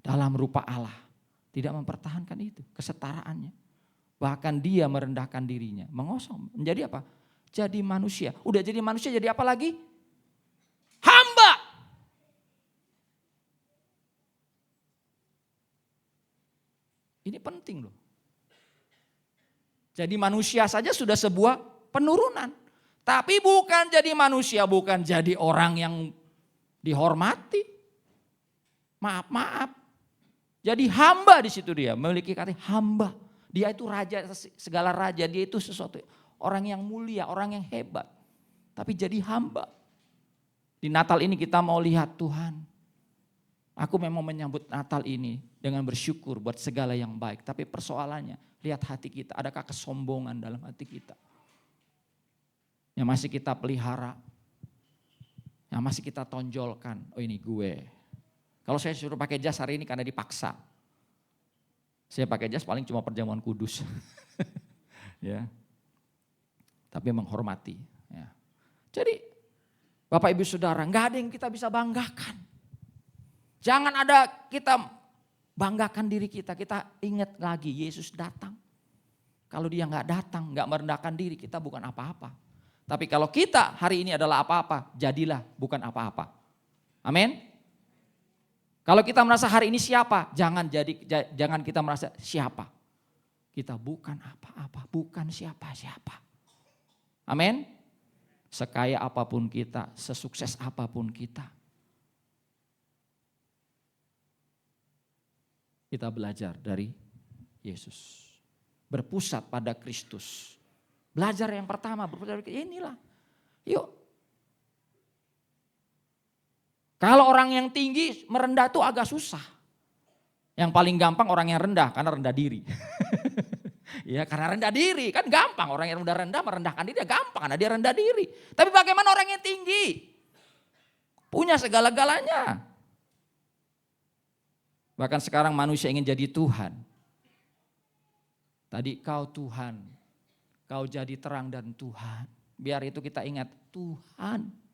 Dalam rupa Allah. Tidak mempertahankan itu, kesetaraannya. Bahkan dia merendahkan dirinya, mengosong. Menjadi apa? Jadi manusia. Udah jadi manusia jadi apa lagi? Hamba. Ini penting loh. Jadi manusia saja sudah sebuah penurunan. Tapi bukan jadi manusia, bukan jadi orang yang dihormati. Maaf. Jadi hamba di situ dia, memiliki kata hamba. Dia itu raja, segala raja, dia itu sesuatu orang yang mulia, orang yang hebat. Tapi jadi hamba. Di Natal ini kita mau lihat Tuhan. Aku memang menyambut Natal ini dengan bersyukur buat segala yang baik. Tapi persoalannya, lihat hati kita, adakah kesombongan dalam hati kita? Yang masih kita pelihara, yang masih kita tonjolkan, oh ini gue. Kalau saya suruh pakai jas hari ini karena dipaksa. Saya pakai jas paling cuma perjamuan kudus. Ya. Tapi menghormati. Ya. Jadi Bapak Ibu Saudara, gak ada yang kita bisa banggakan. Jangan ada kita banggakan diri kita. Kita ingat lagi Yesus datang. Kalau dia gak datang, gak merendahkan diri, kita bukan apa-apa. Tapi kalau kita hari ini adalah apa-apa, jadilah bukan apa-apa. Amin. Kalau kita merasa hari ini siapa, jangan kita merasa siapa. Kita bukan apa-apa, bukan siapa-siapa. Amin. Sekaya apapun kita, sesukses apapun kita. Kita belajar dari Yesus. Berpusat pada Kristus. Belajar yang pertama, berpusat pada inilah. Yuk. Kalau orang yang tinggi merendah itu agak susah. Yang paling gampang orang yang rendah karena rendah diri. Ya karena rendah diri kan gampang. Orang yang udah rendah merendahkan diri ya gampang karena dia rendah diri. Tapi bagaimana orang yang tinggi? Punya segala-galanya. Bahkan sekarang manusia ingin jadi Tuhan. Tadi kau Tuhan, kau jadi terang dan Tuhan. Biar itu kita ingat Tuhan.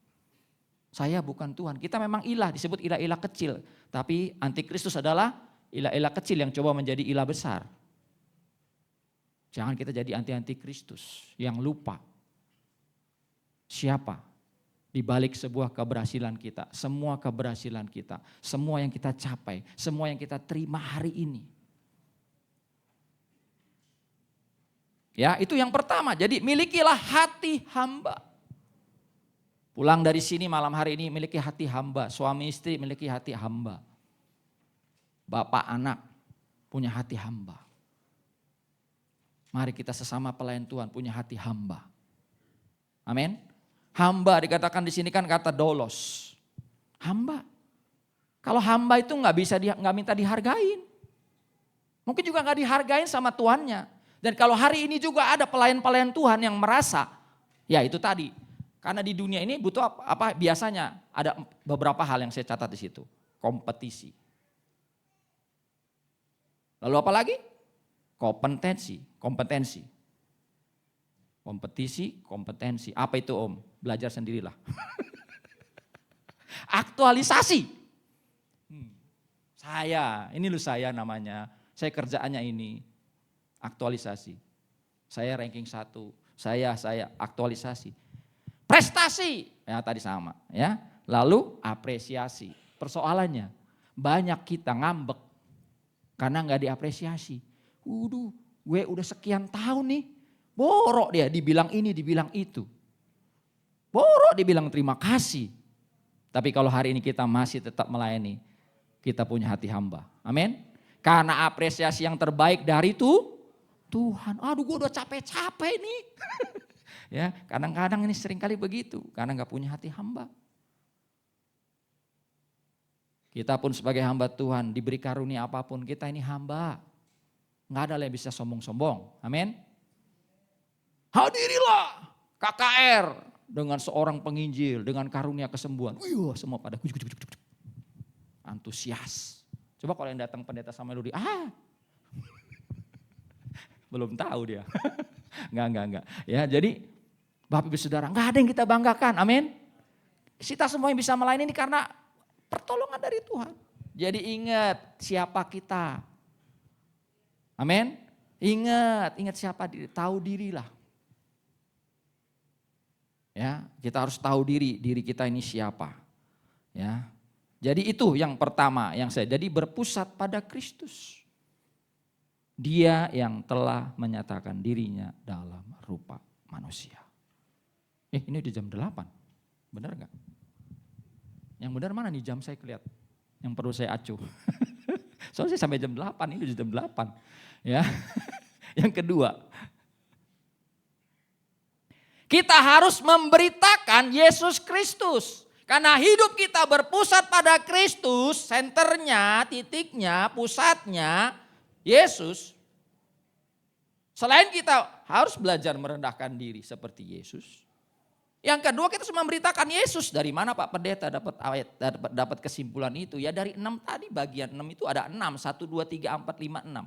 Saya bukan Tuhan. Kita memang ilah, disebut ilah-ilah kecil. Tapi antikristus adalah ilah-ilah kecil yang coba menjadi ilah besar. Jangan kita jadi anti-kristus yang lupa siapa di balik sebuah keberhasilan kita. Semua keberhasilan kita, semua yang kita capai, semua yang kita terima hari ini. Ya, itu yang pertama. Jadi milikilah hati hamba. Pulang dari sini malam hari ini miliki hati hamba. Suami istri miliki hati hamba. Bapak anak punya hati hamba. Mari kita sesama pelayan Tuhan punya hati hamba. Amin. Hamba dikatakan di sini kan kata dolos. Hamba. Kalau hamba itu nggak minta dihargain. Mungkin juga nggak dihargain sama tuannya. Dan kalau hari ini juga ada pelayan-pelayan Tuhan yang merasa, ya itu tadi. Karena di dunia ini butuh apa? Biasanya ada beberapa hal yang saya catat di situ. Kompetisi. Lalu apa lagi? Kompetensi. Kompetisi, kompetensi. Apa itu Om? Belajar sendirilah. Aktualisasi. Saya namanya. Saya kerjaannya ini. Aktualisasi. Saya ranking 1. Saya aktualisasi. Prestasi. Ya tadi sama ya. Lalu apresiasi. Persoalannya banyak kita ngambek karena nggak diapresiasi. Gue udah sekian tahun nih. Borok dia dibilang ini, dibilang itu. Borok dibilang terima kasih. Tapi kalau hari ini kita masih tetap melayani, kita punya hati hamba. Amin. Karena apresiasi yang terbaik dari Tuhan. Aduh gue udah capek-capek nih. Ya, kadang-kadang ini seringkali begitu karena nggak punya hati hamba. Kita pun sebagai hamba Tuhan diberi karunia apapun, kita ini hamba. Nggak ada yang bisa sombong-sombong. Amin. Hadirilah KKR dengan seorang penginjil dengan karunia kesembuhan. Semua pada antusias. Coba kalau yang datang pendeta Samuel Ludi, belum tahu dia. Enggak. Ya, jadi Bapak Ibu Saudara, enggak ada yang kita banggakan. Amin. Kita semua yang bisa melayani ini karena pertolongan dari Tuhan. Jadi ingat siapa kita. Amin. Ingat siapa diri, tahu dirilah. Ya, kita harus tahu diri kita ini siapa. Ya. Jadi itu yang pertama yang jadi berpusat pada Kristus. Dia yang telah menyatakan dirinya dalam rupa manusia. Ini udah jam 8. Benar enggak? Yang benar mana nih jam saya kelihatan? Yang perlu saya acuh. Soalnya saya sampai jam 8, ini udah jam 8. Ya. Yang kedua, kita harus memberitakan Yesus Kristus. Karena hidup kita berpusat pada Kristus, senternya, titiknya, pusatnya Yesus. Selain kita harus belajar merendahkan diri seperti Yesus. Yang kedua, kita harus memberitakan Yesus. Dari mana Pak Pendeta dapat kesimpulan itu? Ya dari 6 tadi, bagian 6 itu ada 6, 1, 2, 3, 4, 5, 6.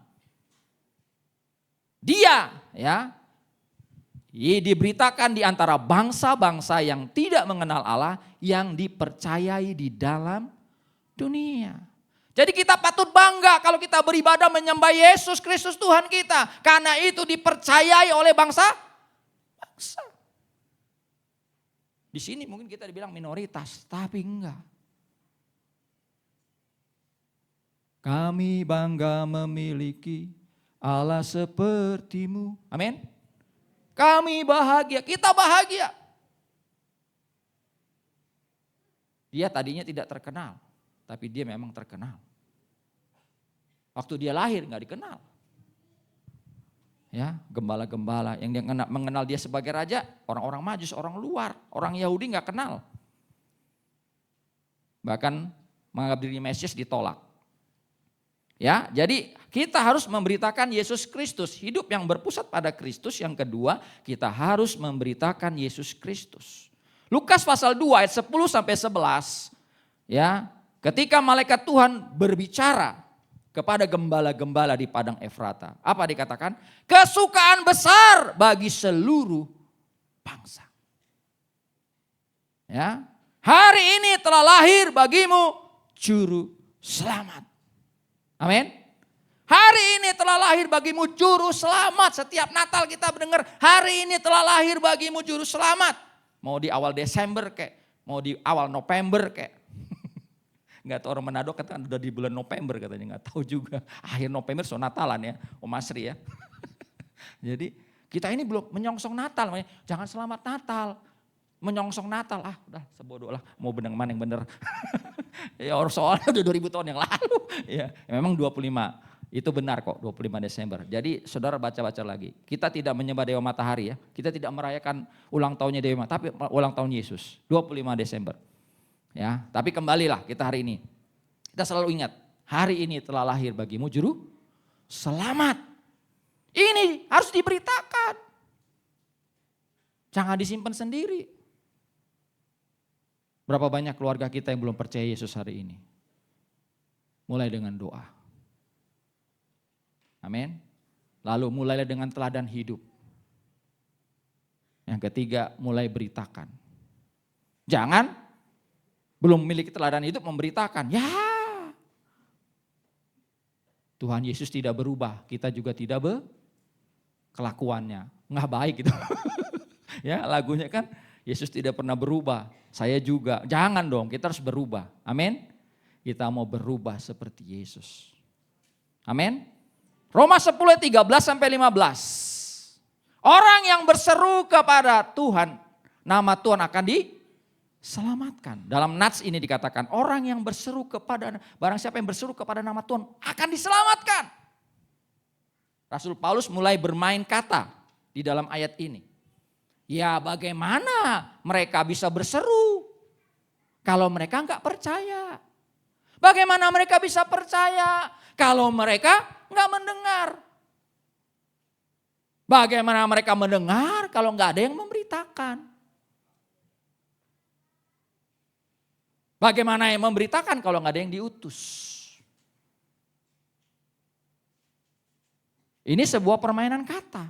Dia ya diberitakan di antara bangsa-bangsa yang tidak mengenal Allah, yang dipercayai di dalam dunia. Jadi kita patut bangga kalau kita beribadah menyembah Yesus Kristus Tuhan kita. Karena itu dipercayai oleh bangsa. Di sini mungkin kita dibilang minoritas, tapi enggak. Kami bangga memiliki Allah sepertimu. Amin. Kami bahagia, kita bahagia. Dia tadinya tidak terkenal, tapi dia memang terkenal. Waktu dia lahir nggak dikenal. Ya, gembala-gembala yang dia mengenal dia sebagai raja, orang-orang Majus, orang luar, orang Yahudi nggak kenal. Bahkan menganggap diri Mesias ditolak. Ya, jadi kita harus memberitakan Yesus Kristus, hidup yang berpusat pada Kristus. Yang kedua, kita harus memberitakan Yesus Kristus. Lukas pasal 2 ayat 10 sampai 11. Ya, ketika malaikat Tuhan berbicara kepada gembala-gembala di padang Efrata, apa dikatakan? Kesukaan besar bagi seluruh bangsa. Ya, hari ini telah lahir bagimu juru selamat. Amin. Hari ini telah lahir bagimu juru selamat. Setiap Natal kita mendengar hari ini telah lahir bagimu juru selamat. Mau di awal Desember kek, mau di awal November kek. Enggak tahu, orang Manado katakan udah di bulan November katanya, enggak tahu juga. Akhir November so Natalan ya, Om Masri ya. Jadi kita ini belum menyongsong Natal, jangan selamat Natal. Menyongsong Natal, udah sebodoh lah, mau benang mana yang bener. Ya orang soalnya udah 2000 tahun yang lalu. Ya memang 25, itu benar kok 25 Desember. Jadi saudara baca-baca lagi, kita tidak menyembah Dewa Matahari ya. Kita tidak merayakan ulang tahunnya Dewa Matahari, tapi ulang tahun Yesus, 25 Desember. Ya, tapi kembalilah kita hari ini. Kita selalu ingat, hari ini telah lahir bagimu juru selamat. Ini harus diberitakan. Jangan disimpan sendiri. Berapa banyak keluarga kita yang belum percaya Yesus hari ini? Mulai dengan doa. Amin. Lalu mulailah dengan teladan hidup. Yang ketiga, mulai beritakan. Jangan belum memiliki teladan hidup memberitakan. Ya, Tuhan Yesus tidak berubah, kita juga tidak kelakuannya. Nggak baik gitu. Ya, lagunya kan Yesus tidak pernah berubah, saya juga. Jangan dong, kita harus berubah. Amin. Kita mau berubah seperti Yesus. Amin. Roma 10 13 sampai 15. Orang yang berseru kepada Tuhan, nama Tuhan akan diselamatkan. Dalam nats ini dikatakan, orang yang berseru kepada, barang siapa yang berseru kepada nama Tuhan akan diselamatkan. Rasul Paulus mulai bermain kata di dalam ayat ini. Ya bagaimana mereka bisa berseru kalau mereka enggak percaya? Bagaimana mereka bisa percaya kalau mereka enggak mendengar? Bagaimana mereka mendengar kalau enggak ada yang memberitakan? Bagaimana yang memberitakan kalau enggak ada yang diutus? Ini sebuah permainan kata,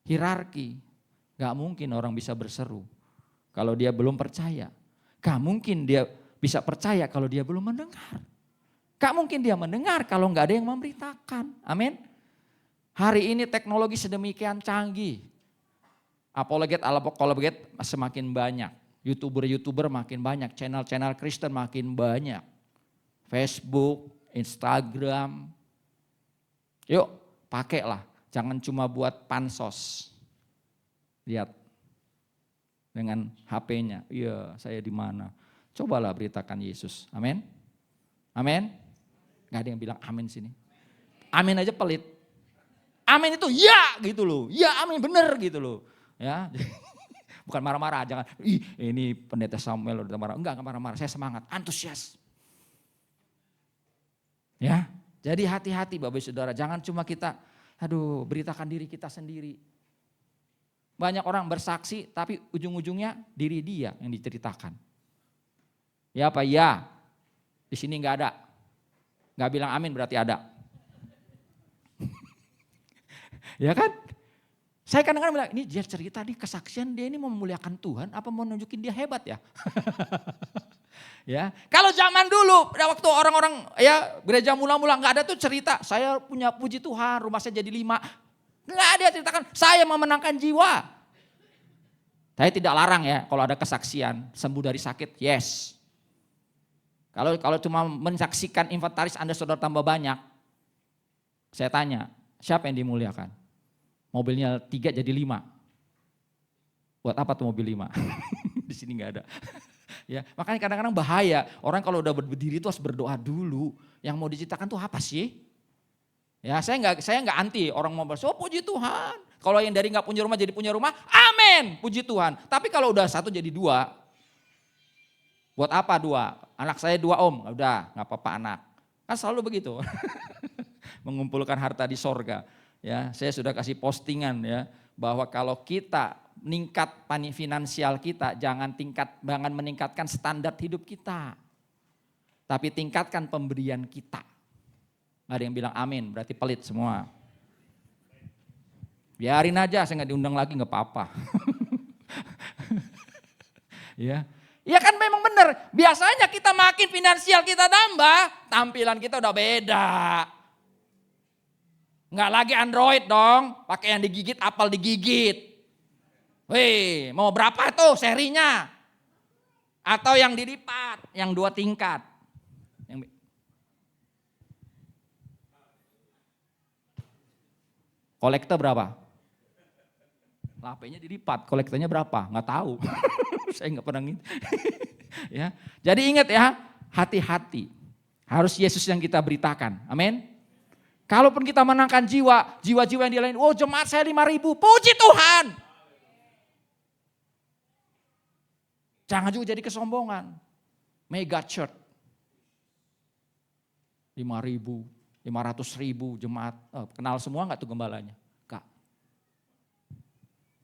hierarki. Gak mungkin orang bisa berseru kalau dia belum percaya. Gak mungkin dia bisa percaya kalau dia belum mendengar. Gak mungkin dia mendengar kalau gak ada yang memberitakan. Amin. Hari ini teknologi sedemikian canggih. Apologet semakin banyak. YouTuber makin banyak. Channel-channel Kristen makin banyak. Facebook, Instagram. Yuk pakailah. Jangan cuma buat pansos. Lihat. Dengan HP-nya. Iya, saya di mana. Cobalah beritakan Yesus. Amin. Amin. Gak ada yang bilang amin sini. Amin aja pelit. Amin itu ya gitu loh. Ya amin bener gitu loh. Ya. Bukan marah-marah, jangan ini pendeta Samuel udah marah. Enggak marah-marah, saya semangat, antusias. Ya. Jadi hati-hati Bapak Saudara, jangan cuma kita beritakan diri kita sendiri. Banyak orang bersaksi tapi ujung-ujungnya diri dia yang diceritakan. Ya apa? Ya. Di sini enggak ada. Enggak bilang amin berarti ada. Ya kan? Saya kadang-kadang bilang, ini dia cerita di kesaksian dia ini mau memuliakan Tuhan apa mau nunjukin dia hebat ya? Ya, kalau zaman dulu pada waktu orang-orang ya gereja mula-mula nggak ada tuh cerita, saya punya puji Tuhan, rumah saya jadi 5. Nggak ada ceritakan, saya memenangkan jiwa. Saya tidak larang ya kalau ada kesaksian sembuh dari sakit, yes. Kalau cuma menyaksikan inventaris Anda saudara tambah banyak, saya tanya, siapa yang dimuliakan? Mobilnya 3 jadi 5. Buat apa tuh mobil 5? Di sini nggak ada. Ya, makanya kadang-kadang bahaya. Orang kalau udah berdiri itu harus berdoa dulu. Yang mau diceritakan tuh apa sih? Ya, saya nggak anti orang mau berdoa, puji Tuhan. Kalau yang dari nggak punya rumah jadi punya rumah, amin, puji Tuhan. Tapi kalau udah 1 jadi 2, buat apa 2? Anak saya 2 om, udah nggak apa-apa anak. Kan selalu begitu. Mengumpulkan harta di sorga. Ya, saya sudah kasih postingan ya bahwa kalau kita meningkat finansial kita, jangan meningkatkan standar hidup kita. Tapi tingkatkan pemberian kita. Gak ada yang bilang amin, berarti pelit semua. Biarin aja, saya gak diundang lagi gak apa-apa. Ya. Ya kan memang benar, biasanya kita makin finansial kita nambah, tampilan kita udah beda. Nggak lagi Android dong, pakai yang digigit, apel digigit. Wih, mau berapa tuh serinya? Atau yang dilipat, yang 2 tingkat. Kolektor berapa? HP-nya dilipat, kolektornya berapa? Nggak tahu. Saya nggak pernah gitu. Ya, jadi ingat ya, hati-hati. Harus Yesus yang kita beritakan. Amin. Kalaupun kita menangkan jiwa-jiwa yang di lain, oh jemaat saya 5.000, puji Tuhan. Jangan juga jadi kesombongan. Mega church. 5.000, 500.000 jemaat. Kenal semua gak tuh gembalanya? Enggak.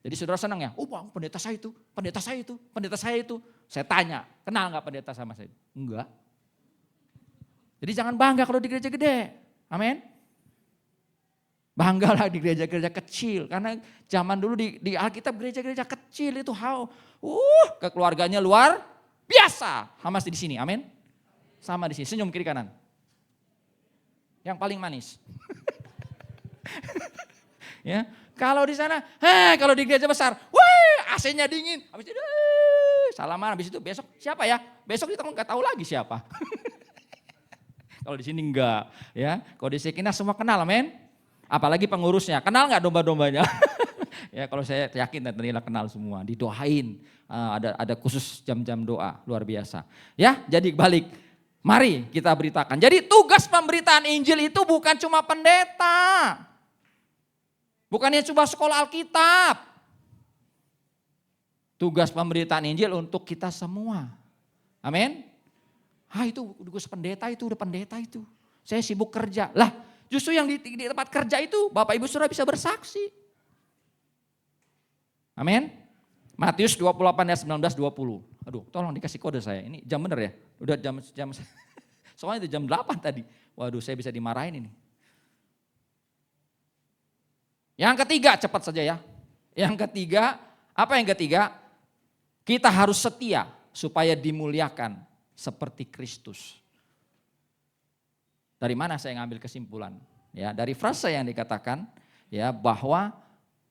Jadi saudara senang ya, oh bang pendeta saya itu, pendeta saya itu, pendeta saya itu. Saya tanya, kenal gak pendeta sama saya? Enggak. Jadi jangan bangga kalau di gereja gede. Amin. Banggalah di gereja-gereja kecil. Karena zaman dulu di Alkitab gereja-gereja kecil itu kekeluarganya luar biasa. Sama di sini, amin. Sama di sini, senyum kiri kanan. Yang paling manis. Ya, kalau di sana, kalau di gereja besar, AC-nya dingin. Habis itu salaman, habis itu besok siapa ya? Besok kita nggak tahu lagi siapa. Kalau di sini enggak, ya. Kalau di Sekinah semua kenal, amin. Apalagi pengurusnya, kenal nggak domba-dombanya? Ya kalau saya yakin nantilah kenal semua, didoain, ada khusus jam-jam doa luar biasa. Ya jadi balik, mari kita beritakan. Jadi tugas pemberitaan Injil itu bukan cuma pendeta, bukannya cuma sekolah Alkitab. Tugas pemberitaan Injil untuk kita semua, amin. Itu tugas pendeta itu, udah pendeta itu. Saya sibuk kerja lah. Justru yang di tempat kerja itu Bapak Ibu Saudara bisa bersaksi. Amin. Matius 28 ayat 19-20. Aduh tolong dikasih kode saya. Ini jam bener ya? Udah jam soalnya itu jam 8 tadi. Waduh saya bisa dimarahin ini. Yang ketiga cepat saja ya. Yang ketiga, apa yang ketiga? Kita harus setia supaya dimuliakan seperti Kristus. Dari mana saya ngambil kesimpulan? Ya, dari frase yang dikatakan, ya bahwa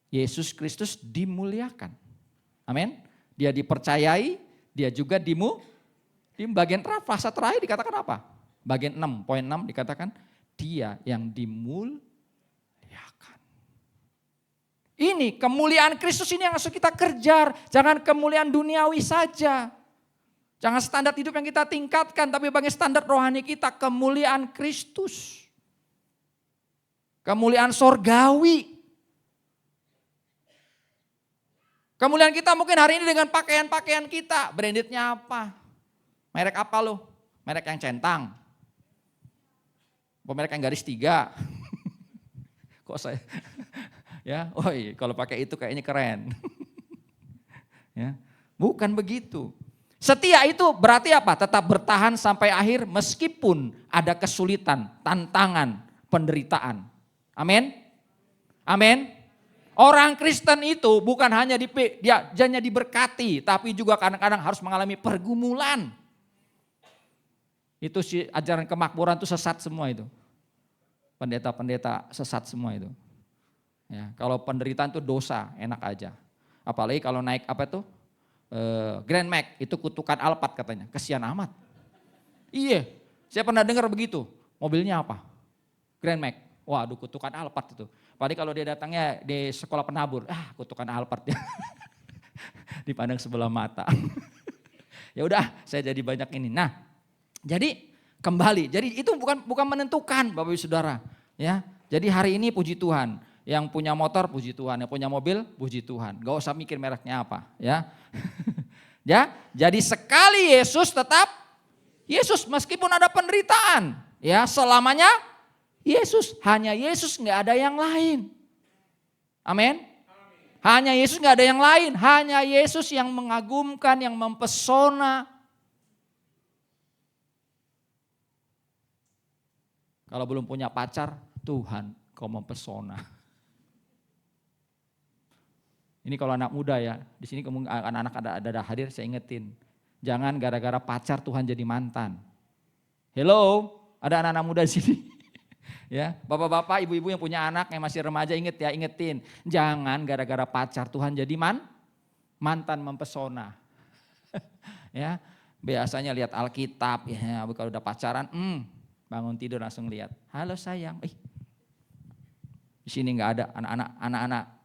Yesus Kristus dimuliakan. Amin. Dia dipercayai, dia juga di bagian fase terakhir dikatakan apa? Bagian 6, poin 6 dikatakan dia yang dimuliakan. Ini kemuliaan Kristus ini yang harus kita kejar. Jangan kemuliaan duniawi saja. Jangan standar hidup yang kita tingkatkan, tapi bagi standar rohani kita kemuliaan Kristus. Kemuliaan sorgawi. Kemuliaan kita mungkin hari ini dengan pakaian-pakaian kita. Brandednya apa? Merek apa lo? Merek yang centang. Merek yang garis 3. Kok saya? Ya, oh iya, kalau pakai itu kayaknya keren. Ya, bukan begitu. Setia itu berarti apa? Tetap bertahan sampai akhir meskipun ada kesulitan, tantangan, penderitaan. Amin. Amin. Orang Kristen itu bukan hanya hanya diberkati, tapi juga kadang-kadang harus mengalami pergumulan. Itu sih ajaran kemakmuran itu sesat semua itu. Pendeta-pendeta sesat semua itu. Ya, kalau penderitaan itu dosa, enak aja. Apalagi kalau naik apa tuh? Grand Max, itu kutukan Alphard katanya. Kesian amat. Iya, saya pernah dengar begitu. Mobilnya apa? Grand Max. Waduh, kutukan Alphard itu. Padahal kalau dia datangnya di sekolah penabur, kutukan Alphard ya. Dipandang sebelah mata. Ya udah, saya jadi banyak ini. Nah, jadi kembali. Jadi itu bukan menentukan Bapak Ibu Saudara, ya. Jadi hari ini puji Tuhan, yang punya motor puji Tuhan, yang punya mobil puji Tuhan. Gak usah mikir mereknya apa, ya. Ya, jadi sekali Yesus tetap Yesus meskipun ada penderitaan, ya selamanya Yesus, hanya Yesus, nggak ada yang lain. Amin. Hanya Yesus, nggak ada yang lain. Hanya Yesus yang mengagumkan, yang mempesona. Kalau belum punya pacar, Tuhan kau mempesona. Ini kalau anak muda ya, di sini anak-anak ada hadir, saya ingetin. Jangan gara-gara pacar Tuhan jadi mantan. Hello, ada anak-anak muda di sini. Ya, bapak-bapak, ibu-ibu yang punya anak yang masih remaja ingetin. Jangan gara-gara pacar Tuhan jadi mantan mempesona. Ya, biasanya lihat Alkitab ya, kalau udah pacaran, bangun tidur langsung lihat. Halo sayang. Di sini nggak ada anak-anak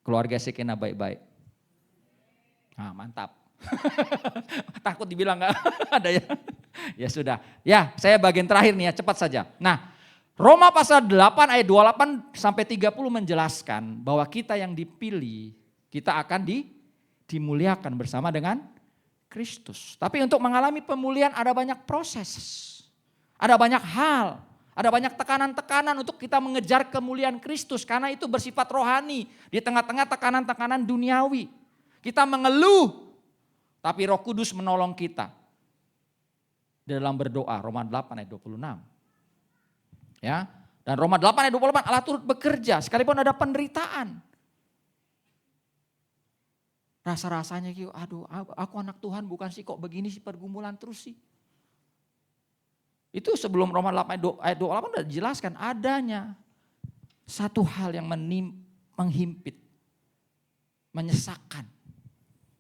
keluarga Sekena baik-baik. Nah, mantap. Takut dibilang nggak ada ya. Ya sudah. Ya, saya bagian terakhir nih ya, cepat saja. Nah, Roma pasal 8 ayat 28 sampai 30 menjelaskan bahwa kita yang dipilih, kita akan dimuliakan bersama dengan Kristus. Tapi untuk mengalami pemulihan ada banyak proses. Ada banyak hal, ada banyak tekanan-tekanan untuk kita mengejar kemuliaan Kristus. Karena itu bersifat rohani di tengah-tengah tekanan-tekanan duniawi. Kita mengeluh, tapi Roh Kudus menolong kita. Dalam berdoa, Roma 8 ayat 26. Ya, dan Roma 8 ayat 28 Allah turut bekerja sekalipun ada penderitaan. Rasa-rasanya gitu, aduh aku anak Tuhan bukan sih kok begini sih pergumulan terus sih. Itu sebelum Roma 8 ayat 28 sudah dijelaskan adanya satu hal yang menghimpit, menyesakkan.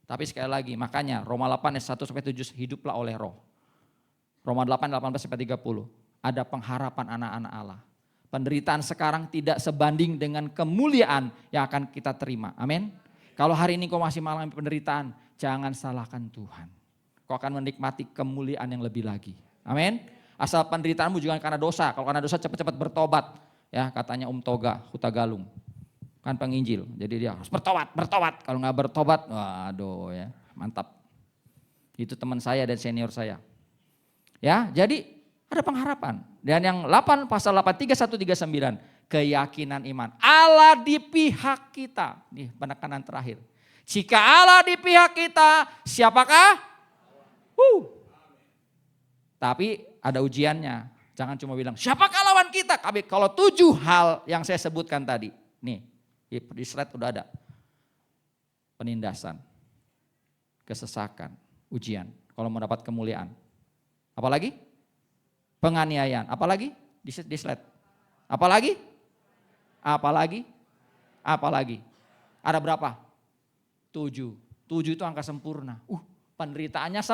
Tapi sekali lagi makanya Roma 8 ayat 1 sampai 7 hiduplah oleh Roh. Roma 8 18 sampai 30. Ada pengharapan anak-anak Allah. Penderitaan sekarang tidak sebanding dengan kemuliaan yang akan kita terima. Amin. Kalau hari ini kau masih mengalami penderitaan, jangan salahkan Tuhan. Kau akan menikmati kemuliaan yang lebih lagi. Amin. Asal penderitaanmu jangan karena dosa. Kalau karena dosa cepat-cepat bertobat. Ya katanya Toga, Hutagalung. Kan penginjil. Jadi dia harus bertobat. Kalau nggak bertobat, waduh ya mantap. Itu teman saya dan senior saya. Ya jadi ada pengharapan. Dan yang 8 pasal 8 31 39 keyakinan iman. Allah di pihak kita. Nih penekanan terakhir. Jika Allah di pihak kita, siapakah? Tapi ada ujiannya. Jangan cuma bilang siapakah lawan kita? Tapi kalau 7 hal yang saya sebutkan tadi. Nih di slide udah ada. Penindasan. Kesesakan. Ujian. Kalau mau dapat kemuliaan. Apalagi? Penganiayaan, apalagi di slide, apalagi Apalagi? Ada berapa? 7. 7 itu angka sempurna. Penderitaannya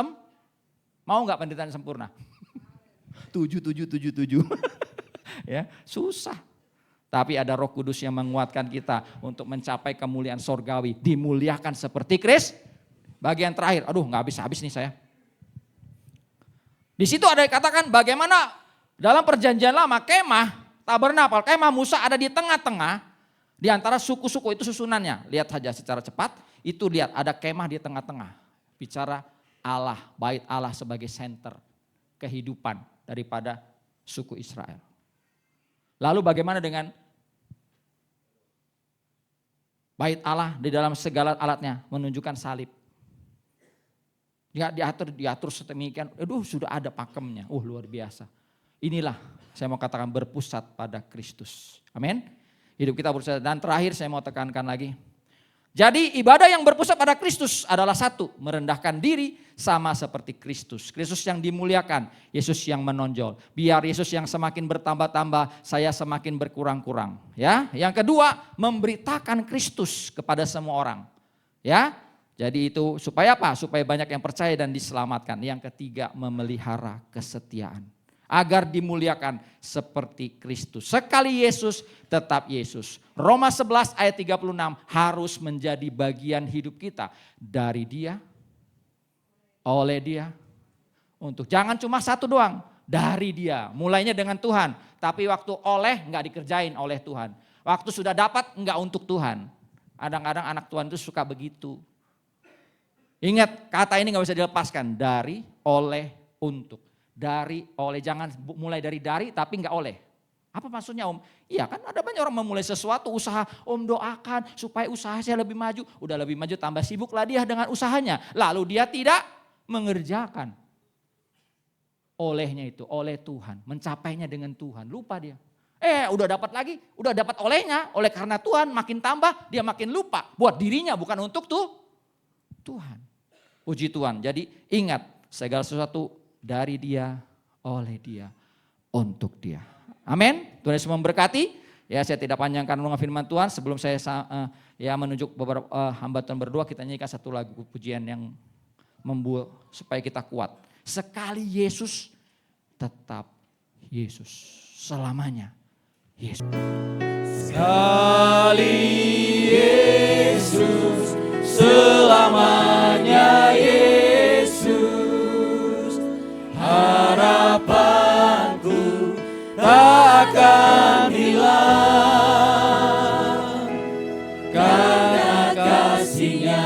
mau nggak penderitaan sempurna? 7. Ya, susah. Tapi ada Roh Kudus yang menguatkan kita untuk mencapai kemuliaan sorgawi. Dimuliakan seperti Kristus. Bagian terakhir, nggak habis-habis nih saya. Di situ ada yang katakan bagaimana dalam perjanjian lama kemah, tabernakel, kemah Musa ada di tengah-tengah. Di antara suku-suku itu susunannya. Lihat saja secara cepat, itu lihat ada kemah di tengah-tengah. Bicara Allah, bait Allah sebagai center kehidupan daripada suku Israel. Lalu bagaimana dengan bait Allah di dalam segala alatnya menunjukkan salib. Diatur sedemikian, sudah ada pakemnya. Luar biasa. Inilah saya mau katakan berpusat pada Kristus. Amin. Hidup kita berpusat. Dan terakhir saya mau tekankan lagi. Jadi ibadah yang berpusat pada Kristus adalah satu, merendahkan diri sama seperti Kristus. Kristus yang dimuliakan, Yesus yang menonjol. Biar Yesus yang semakin bertambah-tambah, saya semakin berkurang-kurang. Ya, yang kedua, memberitakan Kristus kepada semua orang. Ya, jadi itu supaya apa? Supaya banyak yang percaya dan diselamatkan. Yang ketiga, memelihara kesetiaan. Agar dimuliakan seperti Kristus. Sekali Yesus, tetap Yesus. Roma 11 ayat 36 harus menjadi bagian hidup kita. Dari Dia, oleh Dia, untuk. Jangan cuma satu doang, dari Dia. Mulainya dengan Tuhan, tapi waktu oleh enggak dikerjain oleh Tuhan. Waktu sudah dapat enggak untuk Tuhan. Kadang-kadang anak Tuhan itu suka begitu. Ingat, kata ini enggak bisa dilepaskan. Dari, oleh, untuk. Dari, oleh, jangan mulai dari tapi enggak oleh. Apa maksudnya Om? Iya kan ada banyak orang memulai sesuatu usaha, Om doakan supaya usaha saya lebih maju. Udah lebih maju tambah sibuklah dia dengan usahanya. Lalu dia tidak mengerjakan. Olehnya itu, oleh Tuhan. Mencapainya dengan Tuhan, lupa dia. Udah dapat lagi, udah dapat olehnya. Oleh karena Tuhan makin tambah, dia makin lupa. Buat dirinya bukan untuk Tuhan. Puji Tuhan, jadi ingat segala sesuatu dari Dia, oleh Dia, untuk Dia. Amin. Tuhan Yesus memberkati. Ya, saya tidak panjangkan renungan firman Tuhan. Sebelum saya menunjuk beberapa hamba Tuhan berdoa, kita nyanyikan satu lagu pujian yang membuat supaya kita kuat. Sekali Yesus, tetap Yesus. Selamanya Yesus. Sekali Yesus, selamanya Yesus. Harapanku tak akan hilang, karena kasih-Nya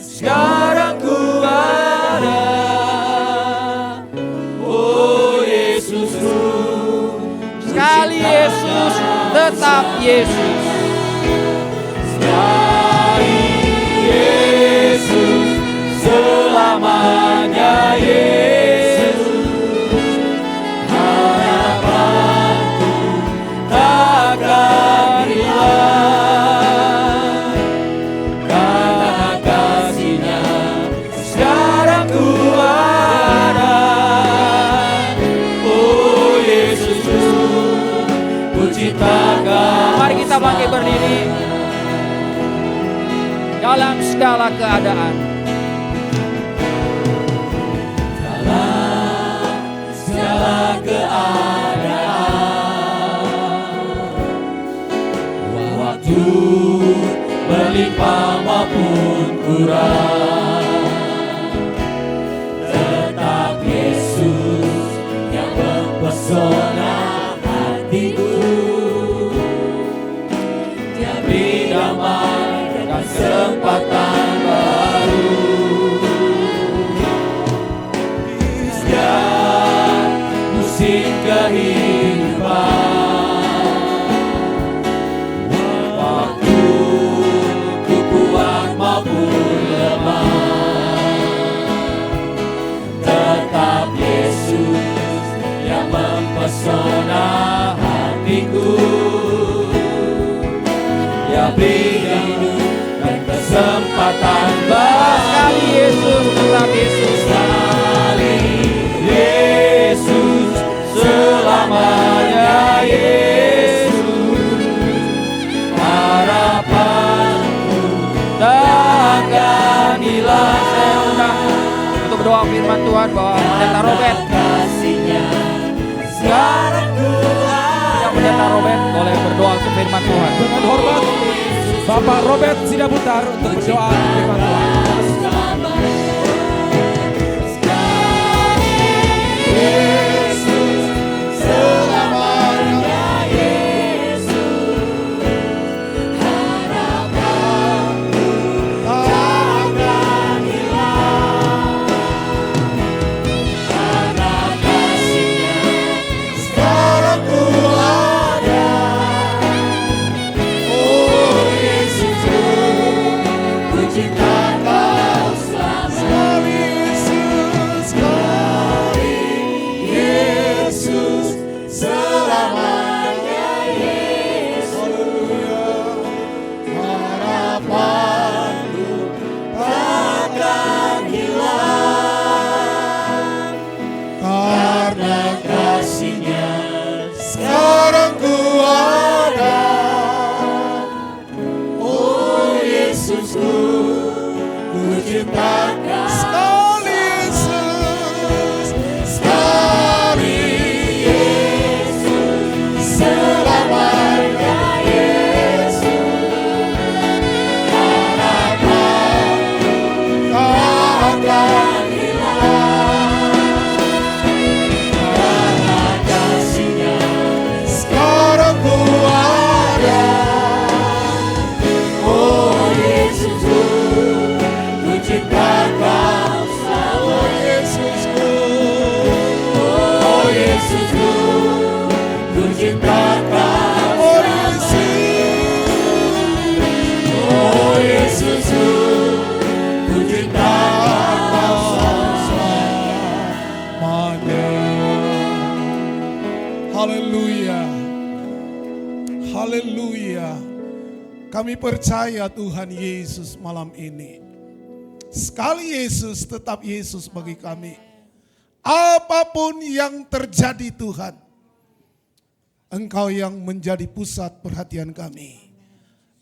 sekarang ku ada. Oh Yesusku, Sekali Yesus, tetap Yesus. sekali Yesus, selamanya Yesus. Mari kita bangkit berdiri dalam segala keadaan. Segala keadaan, waktu berlimpah maupun kurang, tetap Yesus yang mempesona hatiku. Damai dan kesempatan baru, setiap musim kehidupan, waktu ku kuat maupun lemah, tetap Yesus yang mempesona hatiku. Ya beri hidup dan kesempatan baru. Sekali Yesus, tetap Yesus. Sekali Yesus, selamanya Yesus. Harapan membawa firman Tuhan, bawa pendeta Robert. Ya, pendeta Robert boleh berdoa untuk firman Tuhan. Dengan hormat, Bapak Robert Sidabutar untuk berdoa untuk firman Tuhan. Haleluya. Haleluya. Kami percaya Tuhan Yesus malam ini. Sekali Yesus, tetap Yesus bagi kami. Apapun yang terjadi Tuhan, Engkau yang menjadi pusat perhatian kami.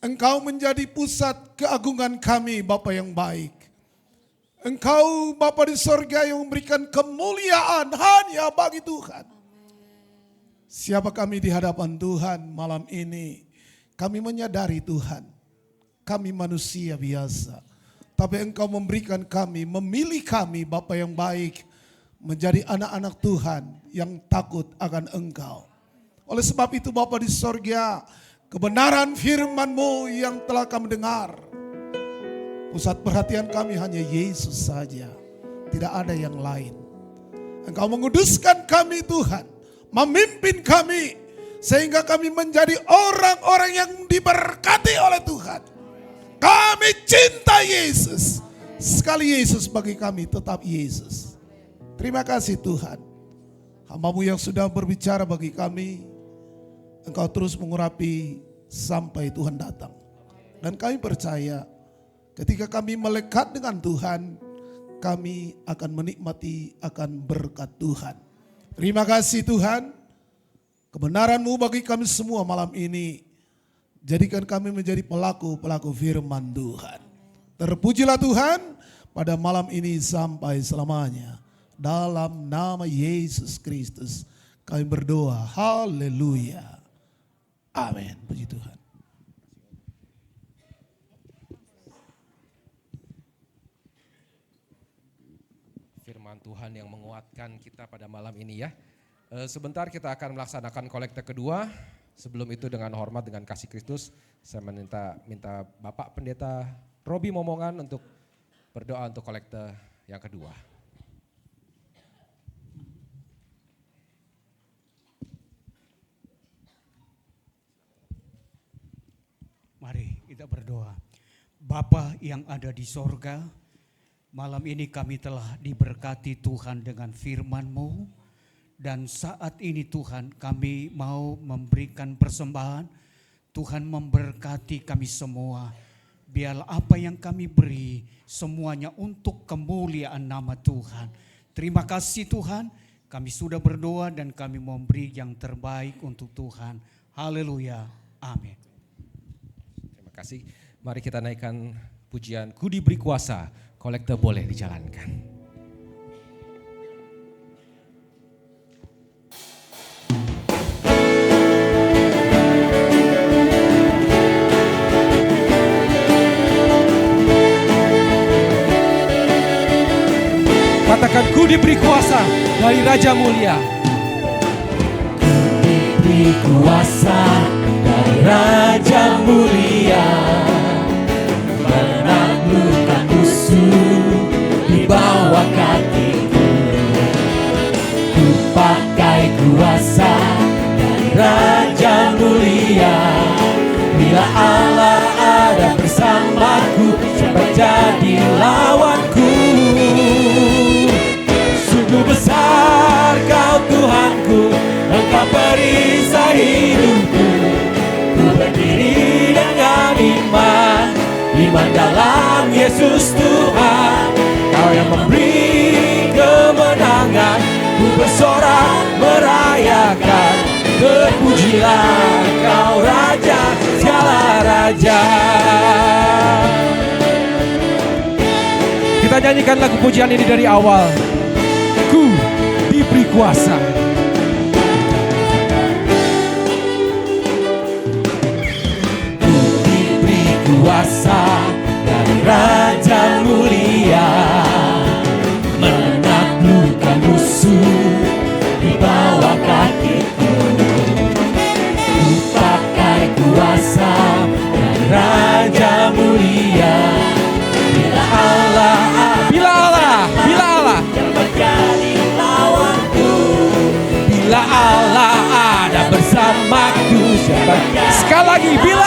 Engkau menjadi pusat keagungan kami, Bapa yang baik. Engkau Bapa di sorga yang memberikan kemuliaan hanya bagi Tuhan. Siapa kami di hadapan Tuhan malam ini? Kami menyadari Tuhan, kami manusia biasa. Tapi Engkau memberikan kami, memilih kami Bapa yang baik, menjadi anak-anak Tuhan yang takut akan Engkau. Oleh sebab itu Bapa di sorga, kebenaran firman-Mu yang telah kami dengar, pusat perhatian kami hanya Yesus saja. Tidak ada yang lain. Engkau menguduskan kami Tuhan, memimpin kami, sehingga kami menjadi orang-orang yang diberkati oleh Tuhan. Kami cinta Yesus. Sekali Yesus bagi kami tetap Yesus. Terima kasih Tuhan. Hamba-Mu yang sudah berbicara bagi kami, Engkau terus mengurapi sampai Tuhan datang. Dan kami percaya ketika kami melekat dengan Tuhan, kami akan menikmati akan berkat Tuhan. Terima kasih Tuhan. Kebenaran-Mu bagi kami semua malam ini. Jadikan kami menjadi pelaku-pelaku firman Tuhan. Terpujilah Tuhan pada malam ini sampai selamanya. Dalam nama Yesus Kristus kami berdoa. Haleluya. Amin. Puji Tuhan. Firman Tuhan yang menguatkan kita pada malam ini ya. Sebentar kita akan melaksanakan kolekte kedua. Sebelum itu dengan hormat, dengan kasih Kristus, saya minta Bapak Pendeta Robi Momongan untuk berdoa untuk kolekte yang kedua. Mari kita berdoa. Bapa yang ada di sorga, malam ini kami telah diberkati Tuhan dengan firman-Mu. Dan saat ini Tuhan kami mau memberikan persembahan. Tuhan memberkati kami semua. Biarlah apa yang kami beri semuanya untuk kemuliaan nama Tuhan. Terima kasih Tuhan, kami sudah berdoa dan kami memberi yang terbaik untuk Tuhan. Haleluya, amin. Terima kasih. Mari kita naikkan pujian Ku Diberi Kuasa. Kolekte boleh dijalankan. Ku diberi kuasa dari Raja Mulia. Diberi kuasa dari Raja Mulia, menaklukkan musuh di bawah kakiku. Ku pakai kuasa dari Raja Mulia. Bila Allah ada bersamaku, siapa jadi lawanku? Sungguh besar Kau Tuhanku, Engkau perisai hidupku. Ku berdiri dengan iman, iman dalam Yesus Tuhan. Kau yang memberi kemenangan, ku bersorak merayakan. Terpujilah Kau Raja segala raja. Kita nyanyikan lagu pujian ini dari awal. Ku diberi kuasa. Ku diberi kuasa dari Raja Mulia, menaklukkan musuh di bawah kakiku. Ku pakai kuasa dari Raja Mulia. Bila Allah yang menjadi lawanku, bila Allah ada bersamaku, siapa? Sekali lagi, bila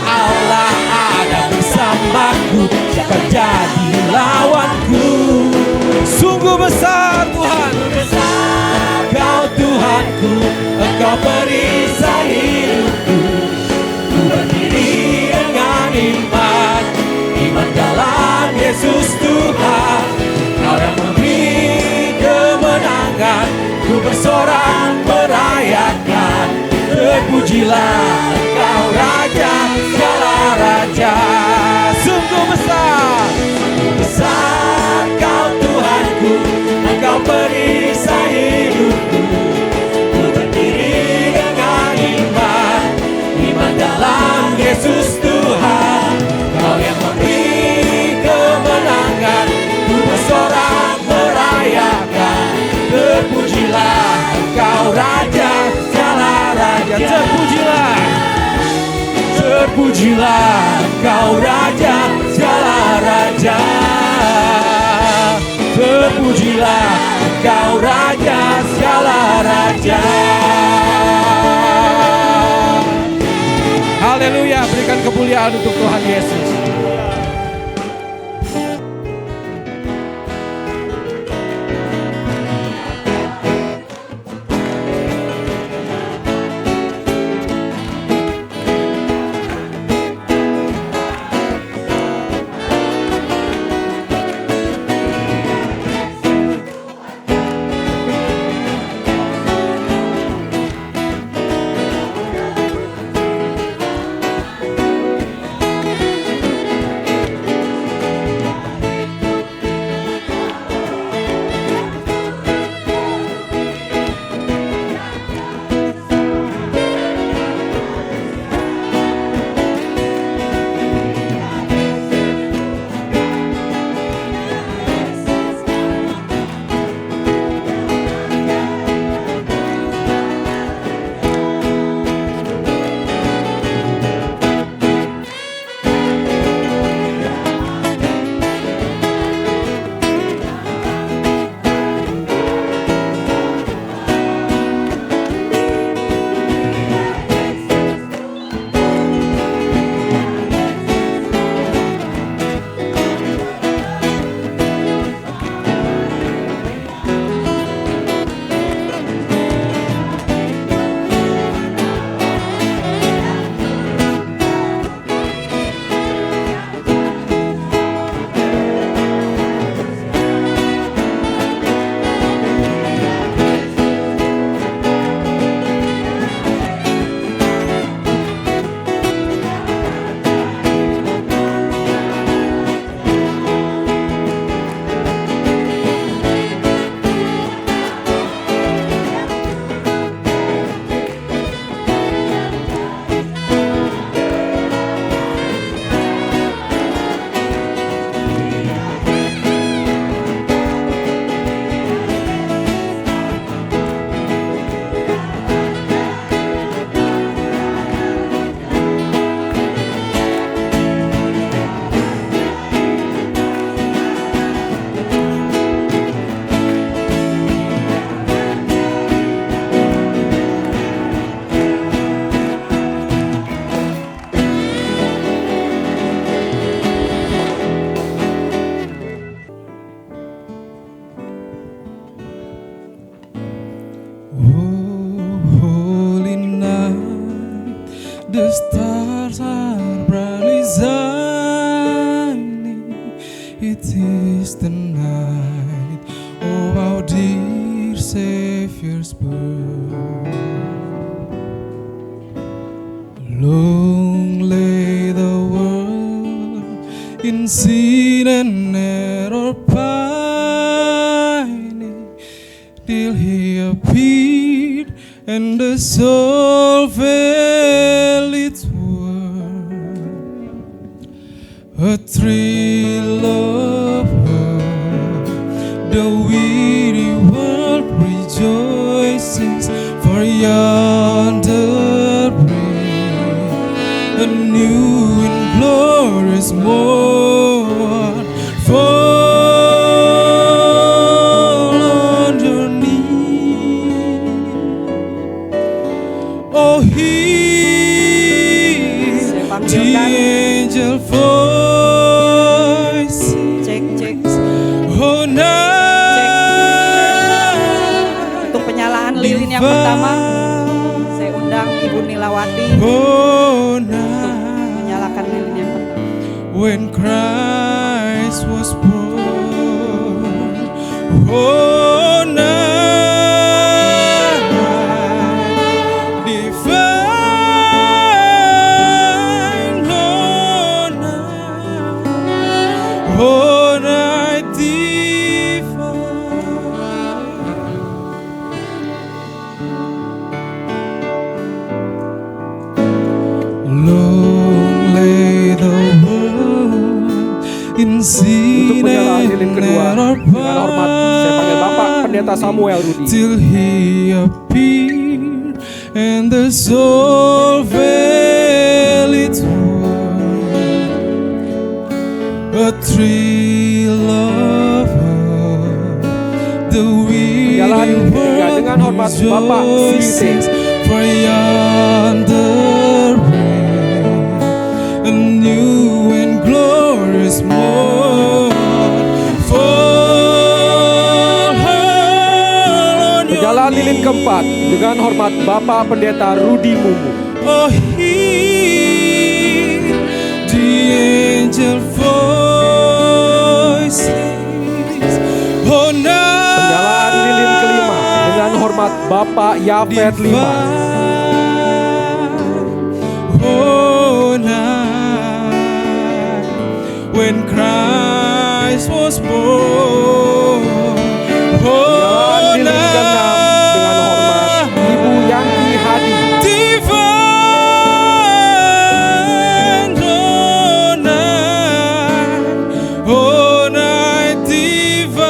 Allah ada bersamaku, siapa jadi lawanku? sungguh besar Tuhan. Kau Tuhanku, Engkau perisai hidupku. Ku berdiri dengan iman, iman dalam Yesus Tuhan. Kau yang memberi kemenangan, ku bersorak merayakan. Terpujilah Kau Raja segala raja. Sungguh besar. Besar Kau Tuhanku, Engkau perisai hidupku. Ku berdiri dengan iman, iman dalam Yesus Tuhan. Kau yang memberi kemenangan, ku bersorak merayakan. Terpujilah Kau Raja segala raja. Terpujilah, terpujilah Kau Raja segala raja. Terpujilah Kau Raja segala raja. Haleluya, berikan kemuliaan untuk Tuhan Yesus. The stars are brightly shining. It is the night of our dear Savior's birth. Long lay the world in sin and error pining, till He appeared and the soul felt its worth. A thrill of hope, the weary world rejoices, for yonder breaks a new and glorious morn. Fall on your knees, oh hear the angel voice. Cek. Oh night, Untuk penyalaan lilin yang pertama, saya undang Ibu Nilawati oh untuk night, menyalakan lilin yang pertama. when Christ was born. Oh night, divine. Oh night divine. Long lay the world in sin Untuk penyalaan lilin and kedua, error dengan hormat saya panggil Bapak Pendeta Samuel Rudi. till He appeared and the soul felt its worth. A thrill of hope, the weary Penyalaan lilin ketiga dengan hormat Bapak rejoices, for yonder breaks a new and glorious morn. Fall on your Penyalaan lilin keempat dengan hormat Bapak Pendeta Rudi Mumu. oh hear the angel voices. Oh night, Penyalaan lilin kelima dengan hormat Bapak Yafet Limas. oh night, when Christ was born. Oh Penyalaan lilin keenam dengan hormat Ibu Yanti Hadi. divine. Oh night divine.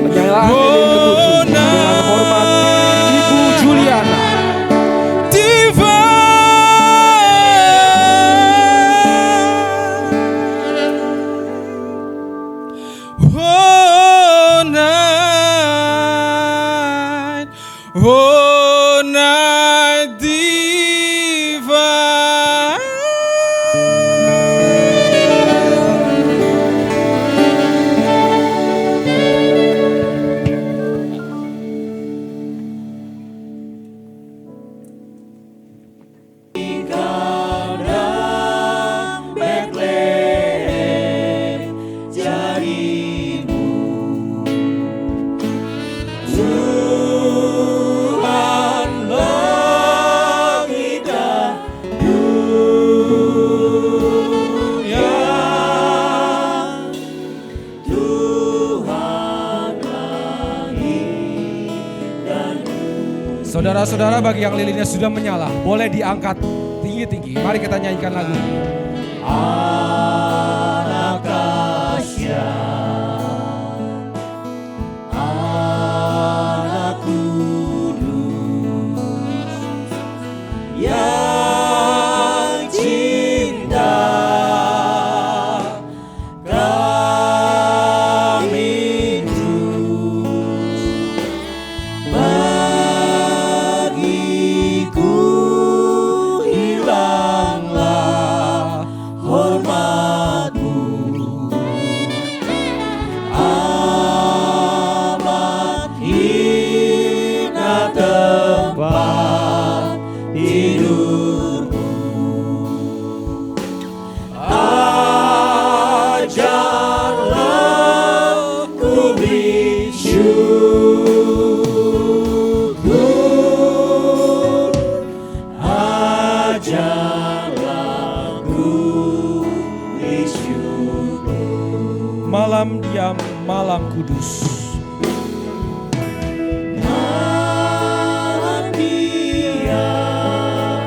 Penyalaan lilin ketujuh dengan hormat Ibu Juliana. Oh night divine. Saudara-saudara, bagi yang lilinnya sudah menyala, boleh diangkat tinggi-tinggi. Mari kita nyanyikan lagu. Anak Kasya, anak kudus yang cinta, kami terus bagiku hilanglah hormatmu, amat hina tempat tidurmu. Ajarlah ku bersyukur, ajarlah ku bersyukur. Malam diam, malam kudus. Malam diam,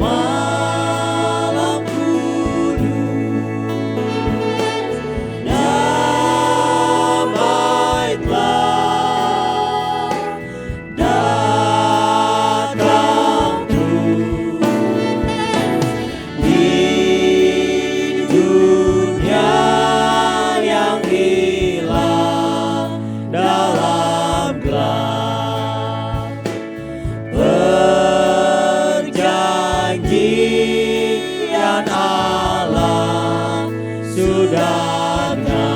malam kudus, damai telah datang di dunia yang hilang dalam gelap. Perjanjian Allah sudah benar.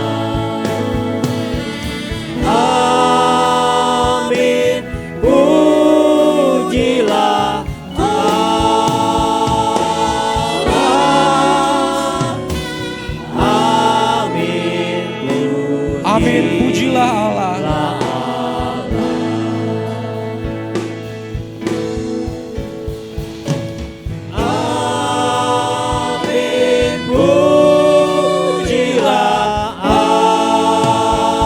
Amin, pujilah Allah. Amin, Amin, pujilah Allah. Amin, pujilah Allah.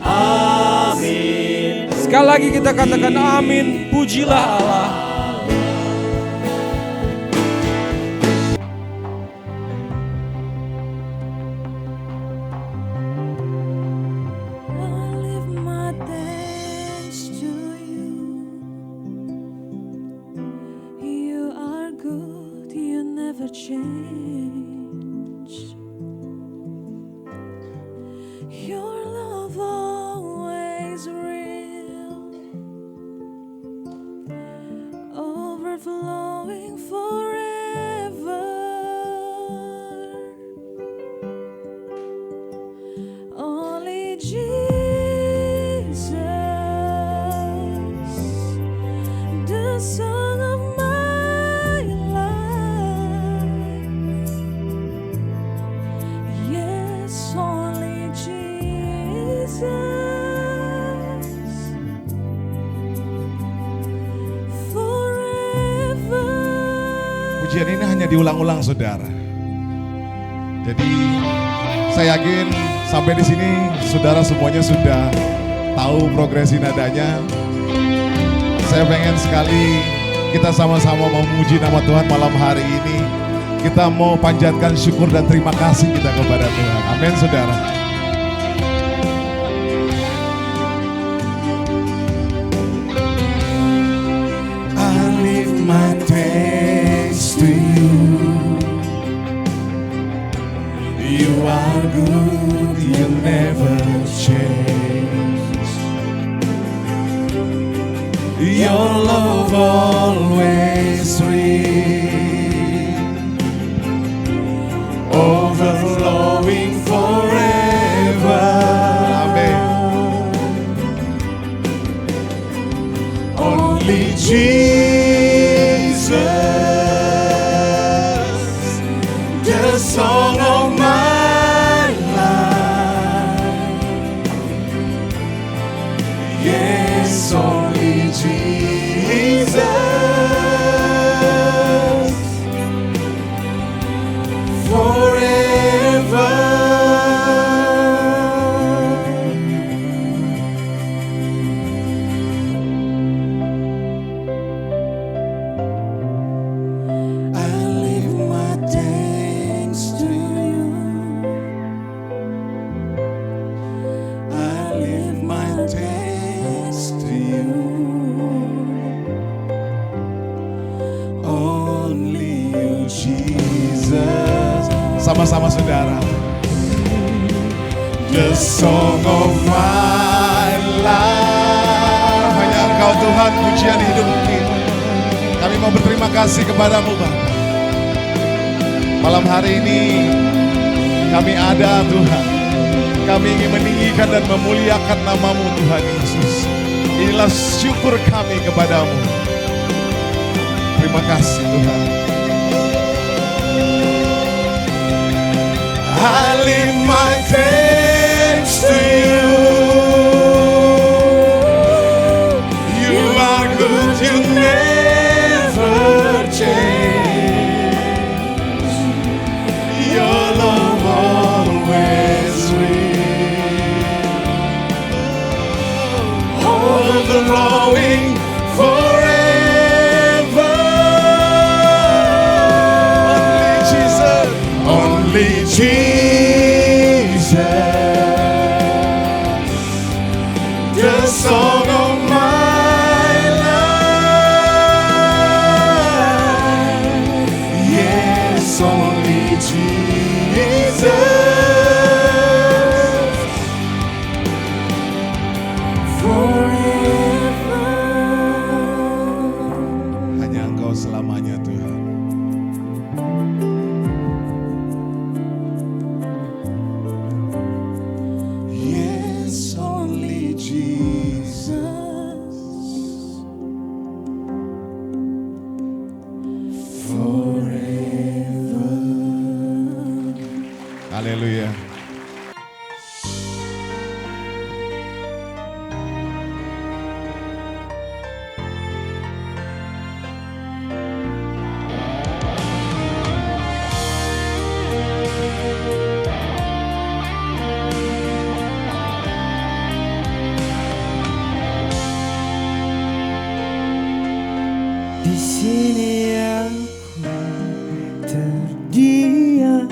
Amin. Sekali lagi kita katakan amin, pujilah Allah. I lift my thanks to you. You are good, you never change. Your love always real, overflowing forever. Only Jesus, the song of my life. Yes, only Jesus, forever. Pujian ini hanya diulang-ulang, saudara. Jadi saya yakin sampai di sini saudara semuanya sudah tahu progresi nadanya. Saya pengen sekali kita sama-sama memuji nama Tuhan malam hari ini. Kita mau panjatkan syukur dan terima kasih kita kepada Tuhan. Amin, saudara. I lift my thanks to you. You are good, you never change. Your love always real, overflowing forever. Amen. Only Jesus, the song of my life. Yes, only Jesus, forever. I lift my thanks to you. I lift my thanks to you. Only you, Jesus. Sama-sama, saudara. The song of my life. Hanya Engkau Tuhan, pujian hidup kita. Kami mau berterima kasih kepadamu, Bapa. Malam hari ini kami ada, Tuhan. Kami ingin meninggikan dan memuliakan nama-Mu, Tuhan Yesus. Inilah syukur kami kepadamu. Terima kasih Tuhan. I lift my thanks to you. You are good, you never change. Your love always will. Overflowing forever. Only Jesus. Only Jesus, the song of my life. Yes, only Jesus, forever. Hanya Engkau selamanya Tuhan. Haleluya. Di sini aku terdiam,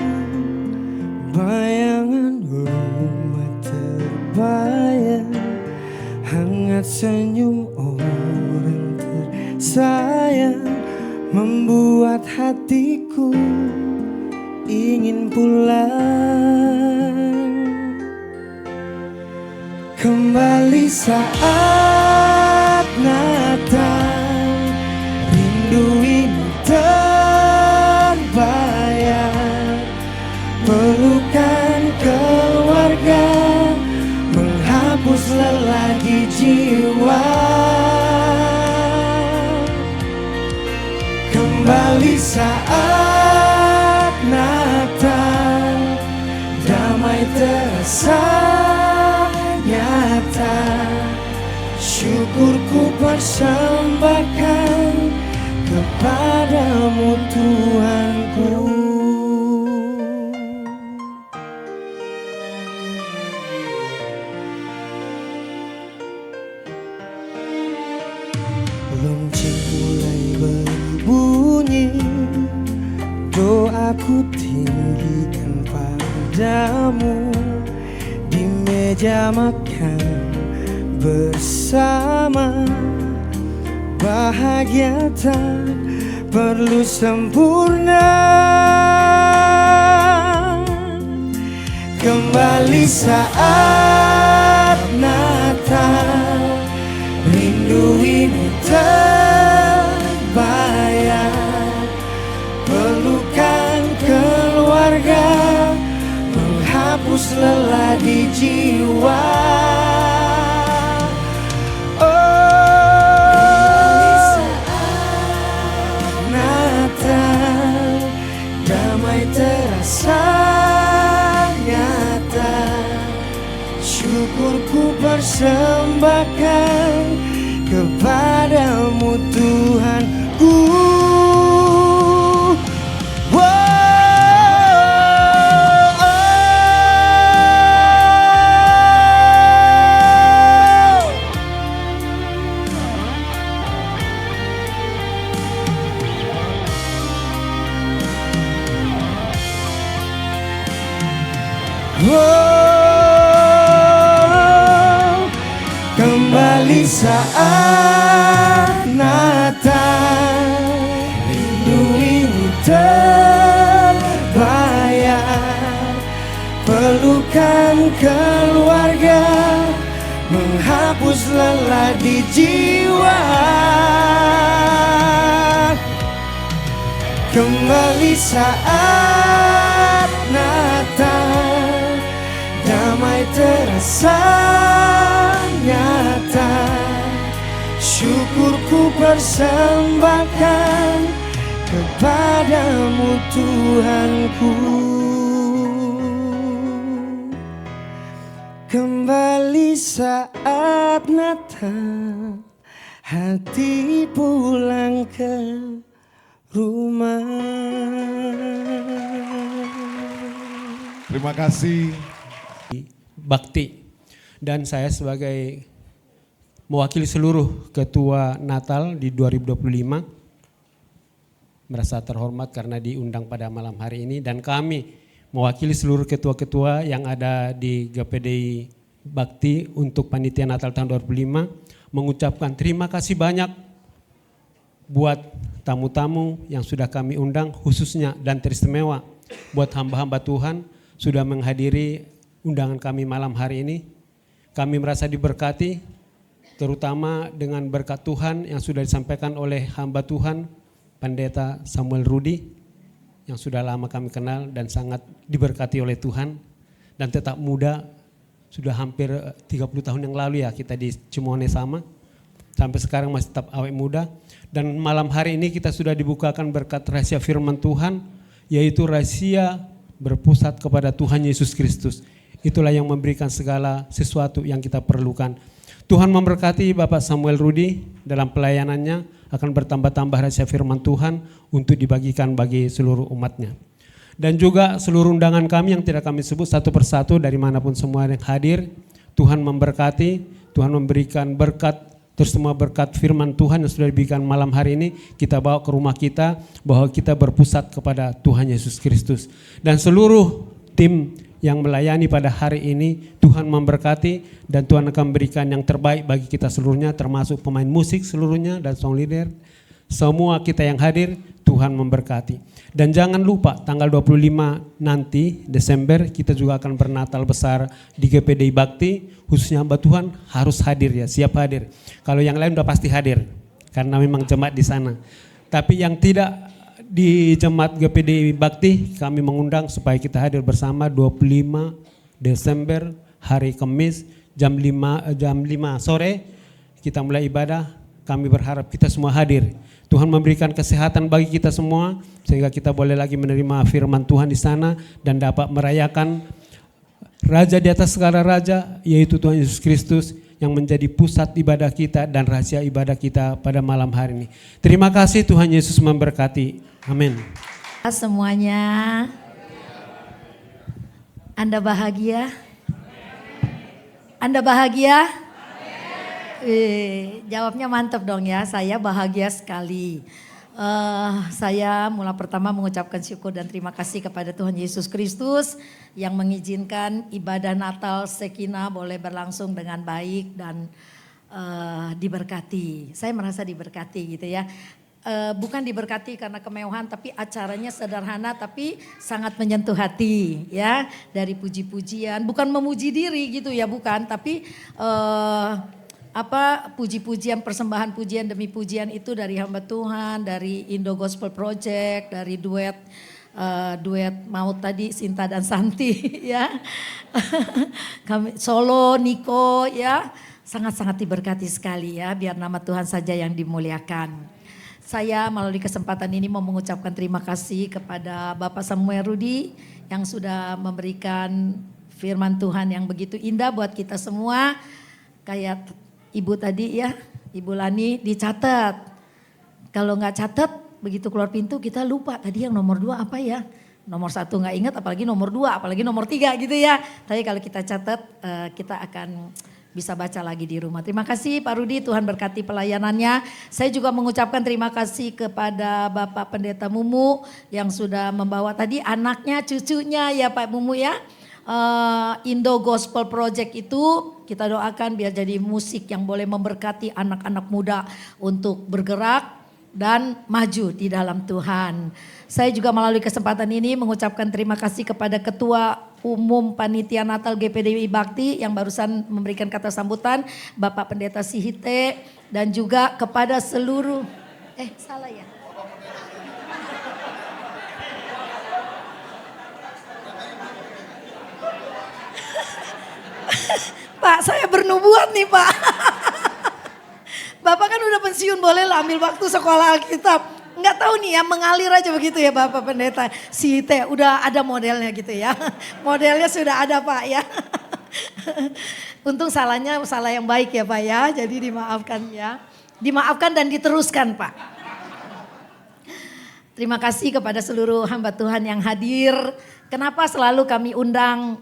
bayangan rumah terbayang, hangat senyum orang tersayang, membuat hatiku ingin pulang. Kembali saat Natal, rindu ini terbayang, pelukan keluarga menghapus lelah di jiwa. Kembali saat Natal, damai terasa nyata, syukurku persembahkan kepadamu Tuhanku. Lonceng mulai berbunyi, doaku tinggikan padamu. Di meja makan bersama, bahagia tak perlu sempurna. Kembali saat Natal, rindu ini terbayang, pelukan keluarga menghapus lelah di jiwa. Damai terasa nyata, syukurku persembahkan kepadamu Tuhanku. Kembali saat Natal, rindu ini terbayang, pelukan keluarga menghapus lelah di jiwa. Kembali saat Natal, damai terasa nyata, ku persembahkan kepadamu Tuhanku. Kembali saat Natal, hati pulang ke rumah. Terima kasih. Bakti. Dan saya sebagai mewakili seluruh ketua Natal di 2025 merasa terhormat karena diundang pada malam hari ini, dan kami mewakili seluruh ketua-ketua yang ada di GPDI Bakti untuk panitia Natal tahun 2005 mengucapkan terima kasih banyak buat tamu-tamu yang sudah kami undang, khususnya dan teristimewa buat hamba-hamba Tuhan sudah menghadiri undangan kami malam hari ini. Kami merasa diberkati, terutama dengan berkat Tuhan yang sudah disampaikan oleh hamba Tuhan, Pendeta Samuel Rudi, yang sudah lama kami kenal dan sangat diberkati oleh Tuhan, dan tetap muda, sudah hampir 30 tahun yang lalu ya kita di Cimone sama, sampai sekarang masih tetap awet muda. Dan malam hari ini kita sudah dibukakan berkat rahasia firman Tuhan, yaitu rahasia berpusat kepada Tuhan Yesus Kristus. Itulah yang memberikan segala sesuatu yang kita perlukan. Tuhan memberkati Bapak Samuel Rudi dalam pelayanannya, akan bertambah-tambah rahasia firman Tuhan untuk dibagikan bagi seluruh umatnya. Dan juga seluruh undangan kami yang tidak kami sebut satu persatu dari manapun semua yang hadir, Tuhan memberkati, Tuhan memberikan berkat, terus semua berkat firman Tuhan yang sudah diberikan malam hari ini kita bawa ke rumah kita, bahwa kita berpusat kepada Tuhan Yesus Kristus. Dan seluruh tim yang melayani pada hari ini Tuhan memberkati, dan Tuhan akan memberikan yang terbaik bagi kita seluruhnya, termasuk pemain musik seluruhnya dan song leader. Semua kita yang hadir Tuhan memberkati. Dan jangan lupa tanggal 25 nanti Desember kita juga akan bernatal besar di GPDI Bakti, khususnya hamba Tuhan harus hadir ya, siap hadir. Kalau yang lain udah pasti hadir karena memang jemaat di sana. Tapi yang tidak di Jemaat GPDI Bakti kami mengundang supaya kita hadir bersama 25 Desember hari Kamis jam 5 sore kita mulai ibadah. Kami berharap kita semua hadir. Tuhan memberikan kesehatan bagi kita semua sehingga kita boleh lagi menerima firman Tuhan di sana dan dapat merayakan Raja di atas segala raja, yaitu Tuhan Yesus Kristus yang menjadi pusat ibadah kita dan rahasia ibadah kita pada malam hari ini. Terima kasih, Tuhan Yesus memberkati. Amin. Semuanya, Anda bahagia? Anda bahagia? Jawabnya mantap dong ya, saya bahagia sekali. Saya mulai pertama mengucapkan syukur dan terima kasih kepada Tuhan Yesus Kristus yang mengizinkan ibadah Natal Shekinah boleh berlangsung dengan baik dan diberkati. Saya merasa diberkati gitu ya. Bukan diberkati karena kemewahan, tapi acaranya sederhana tapi sangat menyentuh hati ya. Dari puji-pujian, bukan memuji diri gitu ya, bukan, tapi puji-pujian, persembahan pujian demi pujian itu dari hamba Tuhan, dari Indo Gospel Project, dari duet maut tadi Sinta dan Santi ya. Kami solo Niko ya, sangat-sangat diberkati sekali ya, biar nama Tuhan saja yang dimuliakan. Saya melalui kesempatan ini mau mengucapkan terima kasih kepada Bapak Samuel Rudi yang sudah memberikan firman Tuhan yang begitu indah buat kita semua. Kayak Ibu tadi ya, Ibu Lani dicatat. Kalau nggak catat, begitu keluar pintu kita lupa tadi yang nomor 2 apa ya. Nomor 1 nggak ingat, apalagi nomor 2, apalagi nomor 3 gitu ya. Tapi kalau kita catat, kita akan bisa baca lagi di rumah. Terima kasih Pak Rudi, Tuhan berkati pelayanannya. Saya juga mengucapkan terima kasih kepada Bapak Pendeta Mumu yang sudah membawa tadi anaknya, cucunya ya Pak Mumu ya. Indo Gospel Project itu kita doakan biar jadi musik yang boleh memberkati anak-anak muda untuk bergerak dan maju di dalam Tuhan. Saya juga melalui kesempatan ini mengucapkan terima kasih kepada Ketua Umum Panitia Natal GPDI Bakti yang barusan memberikan kata sambutan, Bapak Pendeta Sihite, dan juga kepada seluruh, salah ya. Pak, saya bernubuat nih Pak. Bapak kan udah pensiun boleh lah ambil waktu sekolah Alkitab. Nggak tahu nih ya, mengalir aja begitu ya Bapak Pendeta. Si Teh udah ada modelnya gitu ya. Modelnya sudah ada Pak ya. Untung salahnya salah yang baik ya Pak ya. Jadi dimaafkan ya. Dimaafkan dan diteruskan Pak. Terima kasih kepada seluruh hamba Tuhan yang hadir. Kenapa selalu kami undang?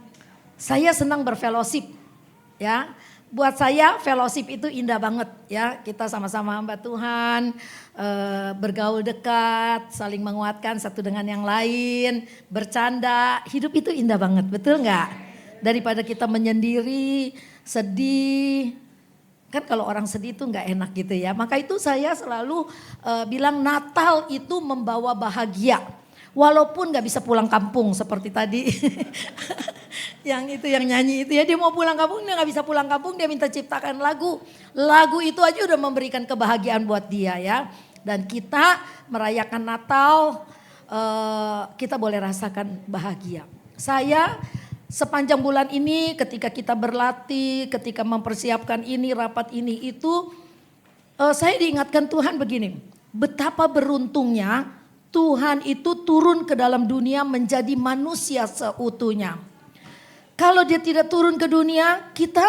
Saya senang berfellowship ya. Buat saya fellowship itu indah banget ya. Kita sama-sama hamba Tuhan, bergaul dekat, saling menguatkan satu dengan yang lain, bercanda. Hidup itu indah banget, betul nggak? Daripada kita menyendiri, sedih. Kan kalau orang sedih itu nggak enak gitu ya. Maka itu saya selalu bilang Natal itu membawa bahagia. Walaupun nggak bisa pulang kampung seperti tadi. Yang itu yang nyanyi itu ya, dia mau pulang kampung, dia nggak bisa pulang kampung, dia minta ciptakan lagu. Lagu itu aja udah memberikan kebahagiaan buat dia ya. Dan kita merayakan Natal, kita boleh rasakan bahagia. Saya sepanjang bulan ini ketika kita berlatih, ketika mempersiapkan ini, rapat ini itu, saya diingatkan Tuhan begini, betapa beruntungnya Tuhan itu turun ke dalam dunia menjadi manusia seutuhnya. Kalau dia tidak turun ke dunia, kita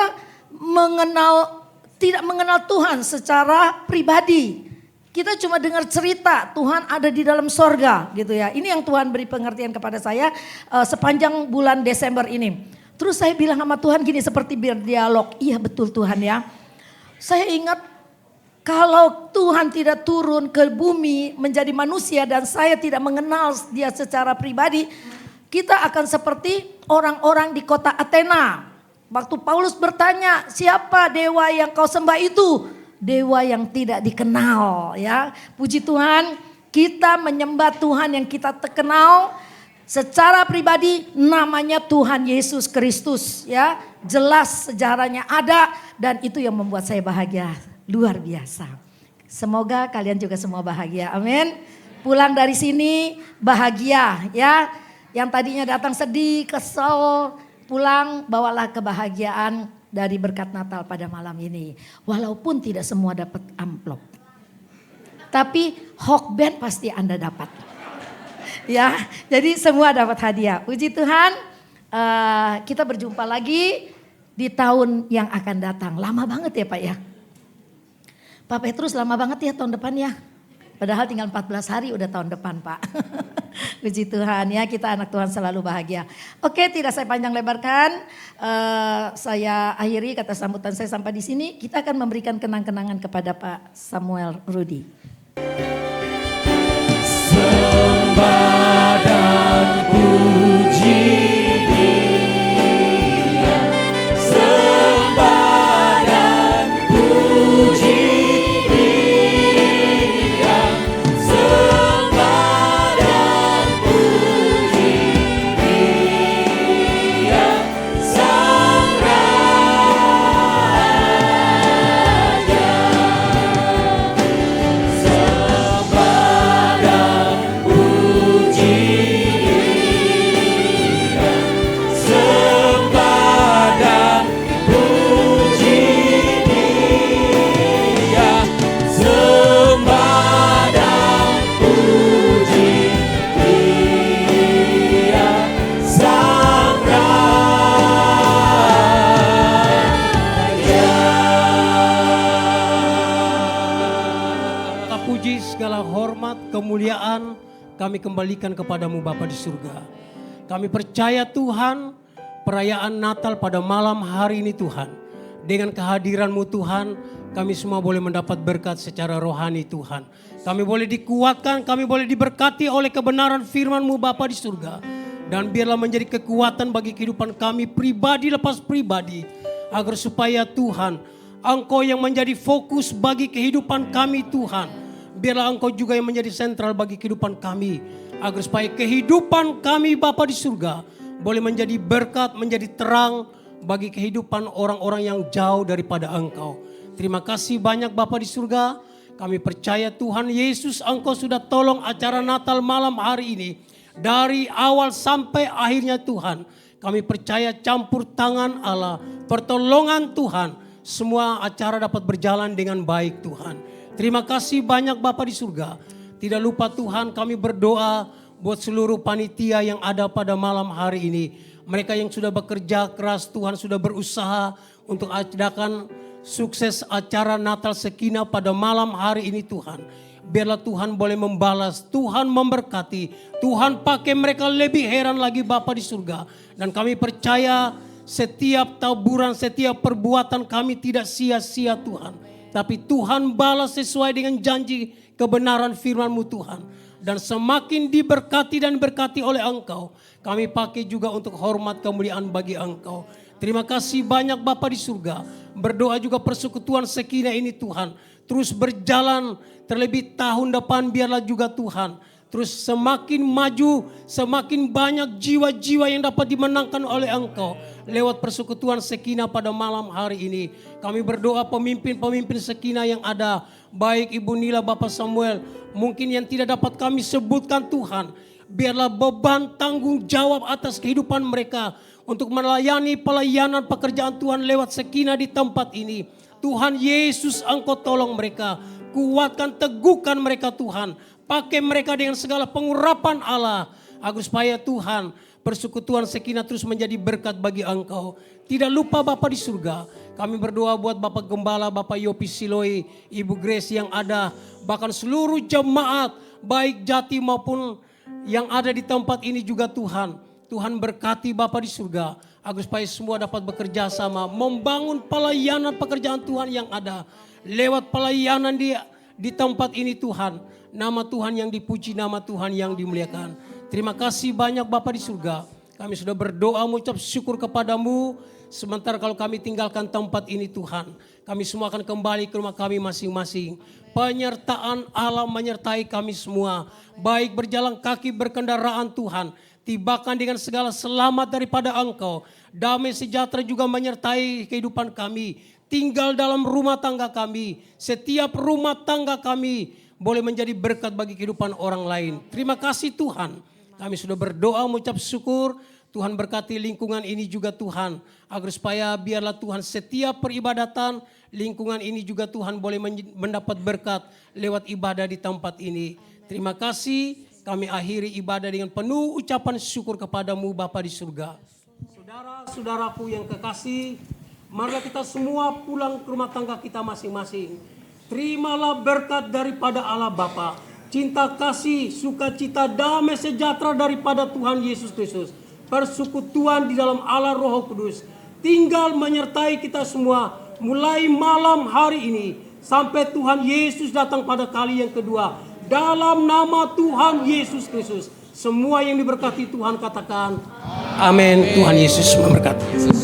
tidak mengenal Tuhan secara pribadi. Kita cuma dengar cerita Tuhan ada di dalam sorga gitu ya. Ini yang Tuhan beri pengertian kepada saya sepanjang bulan Desember ini. Terus saya bilang sama Tuhan gini seperti berdialog. Iya betul Tuhan ya. Saya ingat kalau Tuhan tidak turun ke bumi menjadi manusia dan saya tidak mengenal dia secara pribadi. Kita akan seperti orang-orang di kota Athena. Waktu Paulus bertanya, siapa dewa yang kau sembah itu? Dewa yang tidak dikenal ya. Puji Tuhan, kita menyembah Tuhan yang kita kenal secara pribadi, namanya Tuhan Yesus Kristus ya. Jelas sejarahnya ada dan itu yang membuat saya bahagia. Luar biasa. Semoga kalian juga semua bahagia. Amin. Pulang dari sini bahagia ya. Yang tadinya datang sedih, kesel, pulang bawalah kebahagiaan dari berkat Natal pada malam ini. Walaupun tidak semua dapat amplop. Tapi Hokben pasti Anda dapat. Ya, jadi semua dapat hadiah. Puji Tuhan, kita berjumpa lagi di tahun yang akan datang. Lama banget ya Pak ya. Pak Petrus lama banget ya tahun depan ya. Padahal tinggal 14 hari udah tahun depan Pak. Puji Tuhan ya, kita anak Tuhan selalu bahagia. Oke, tidak saya panjang lebarkan. Saya akhiri kata sambutan saya sampai di sini. Kita akan memberikan kenang-kenangan kepada Pak Samuel Rudi. Sembah dan puji Dia, sembah dan puji Dia, sembah dan puji Dia, Sang Raja. Sembah dan puji Dia, sembah dan puji Dia, sembah dan puji Dia, Sang Raja. Puji segala hormat, kemuliaan kami kembalikan kepadamu Bapa di surga. Kami percaya Tuhan, perayaan Natal pada malam hari ini Tuhan. Dengan kehadiran-Mu Tuhan, kami semua boleh mendapat berkat secara rohani Tuhan. Kami boleh dikuatkan, kami boleh diberkati oleh kebenaran firman-Mu Bapa di surga. Dan biarlah menjadi kekuatan bagi kehidupan kami pribadi lepas pribadi. Agar supaya Tuhan, Engkau yang menjadi fokus bagi kehidupan kami Tuhan. Biarlah Engkau juga yang menjadi sentral bagi kehidupan kami. Agar supaya kehidupan kami Bapa di surga boleh menjadi berkat, menjadi terang bagi kehidupan orang-orang yang jauh daripada Engkau. Terima kasih banyak Bapa di surga. Kami percaya Tuhan Yesus Engkau sudah tolong acara Natal malam hari ini. Dari awal sampai akhirnya Tuhan. Kami percaya campur tangan Allah, pertolongan Tuhan. Semua acara dapat berjalan dengan baik Tuhan. Terima kasih banyak Bapa di surga. Tidak lupa Tuhan, kami berdoa buat seluruh panitia yang ada pada malam hari ini. Mereka yang sudah bekerja keras, Tuhan sudah berusaha untuk adakan sukses acara Natal Shekinah pada malam hari ini Tuhan. Biarlah Tuhan boleh membalas, Tuhan memberkati, Tuhan pakai mereka lebih heran lagi Bapa di surga. Dan kami percaya setiap taburan, setiap perbuatan kami tidak sia-sia Tuhan. Tapi Tuhan balas sesuai dengan janji kebenaran firman-Mu Tuhan. Dan semakin diberkati dan berkati oleh Engkau, kami pakai juga untuk hormat kemuliaan bagi Engkau. Terima kasih banyak Bapa di surga. Berdoa juga persekutuan Shekinah ini Tuhan terus berjalan, terlebih tahun depan biarlah juga Tuhan terus semakin maju, semakin banyak jiwa-jiwa yang dapat dimenangkan oleh Engkau lewat persekutuan Shekinah pada malam hari ini. Kami berdoa pemimpin-pemimpin Shekinah yang ada, baik Ibu Nila, Bapak Samuel, mungkin yang tidak dapat kami sebutkan Tuhan, biarlah beban tanggung jawab atas kehidupan mereka untuk melayani pelayanan pekerjaan Tuhan lewat Shekinah di tempat ini. Tuhan Yesus, Engkau tolong mereka, kuatkan, teguhkan mereka Tuhan. Pakai mereka dengan segala pengurapan Allah, agar supaya Tuhan persekutuan Shekinah terus menjadi berkat bagi Engkau. Tidak lupa Bapa di surga, kami berdoa buat Bapak Gembala, Bapak Yopi Siloi, Ibu Grace yang ada, bahkan seluruh jemaat, baik Jati maupun yang ada di tempat ini juga Tuhan. Tuhan berkati Bapa di surga, agar supaya semua dapat bekerja sama, membangun pelayanan pekerjaan Tuhan yang ada. Lewat pelayanan di tempat ini Tuhan, nama Tuhan yang dipuji, nama Tuhan yang dimuliakan. Terima kasih banyak Bapa di surga. Kami sudah berdoa mengucap syukur kepadamu. Sementara kalau kami tinggalkan tempat ini Tuhan, kami semua akan kembali ke rumah kami masing-masing. Penyertaan Allah menyertai kami semua. Baik berjalan kaki, berkendaraan Tuhan, tibakan dengan segala selamat daripada Engkau. Damai sejahtera juga menyertai kehidupan kami. Tinggal dalam rumah tangga kami. Setiap rumah tangga kami boleh menjadi berkat bagi kehidupan orang lain. Terima kasih Tuhan. Kami sudah berdoa mengucap syukur. Tuhan berkati lingkungan ini juga Tuhan. Agar supaya biarlah Tuhan setiap peribadatan, lingkungan ini juga Tuhan boleh mendapat berkat lewat ibadah di tempat ini. Terima kasih. Kami akhiri ibadah dengan penuh ucapan syukur kepadamu Bapa di surga. Saudara-saudaraku yang kekasih, marilah kita semua pulang ke rumah tangga kita masing-masing. Terimalah berkat daripada Allah Bapa, cinta kasih, sukacita, damai sejahtera daripada Tuhan Yesus Kristus. Persekutuan di dalam Allah Roh Kudus tinggal menyertai kita semua mulai malam hari ini sampai Tuhan Yesus datang pada kali yang kedua. Dalam nama Tuhan Yesus Kristus, semua yang diberkati Tuhan katakan amin. Tuhan Yesus memberkati.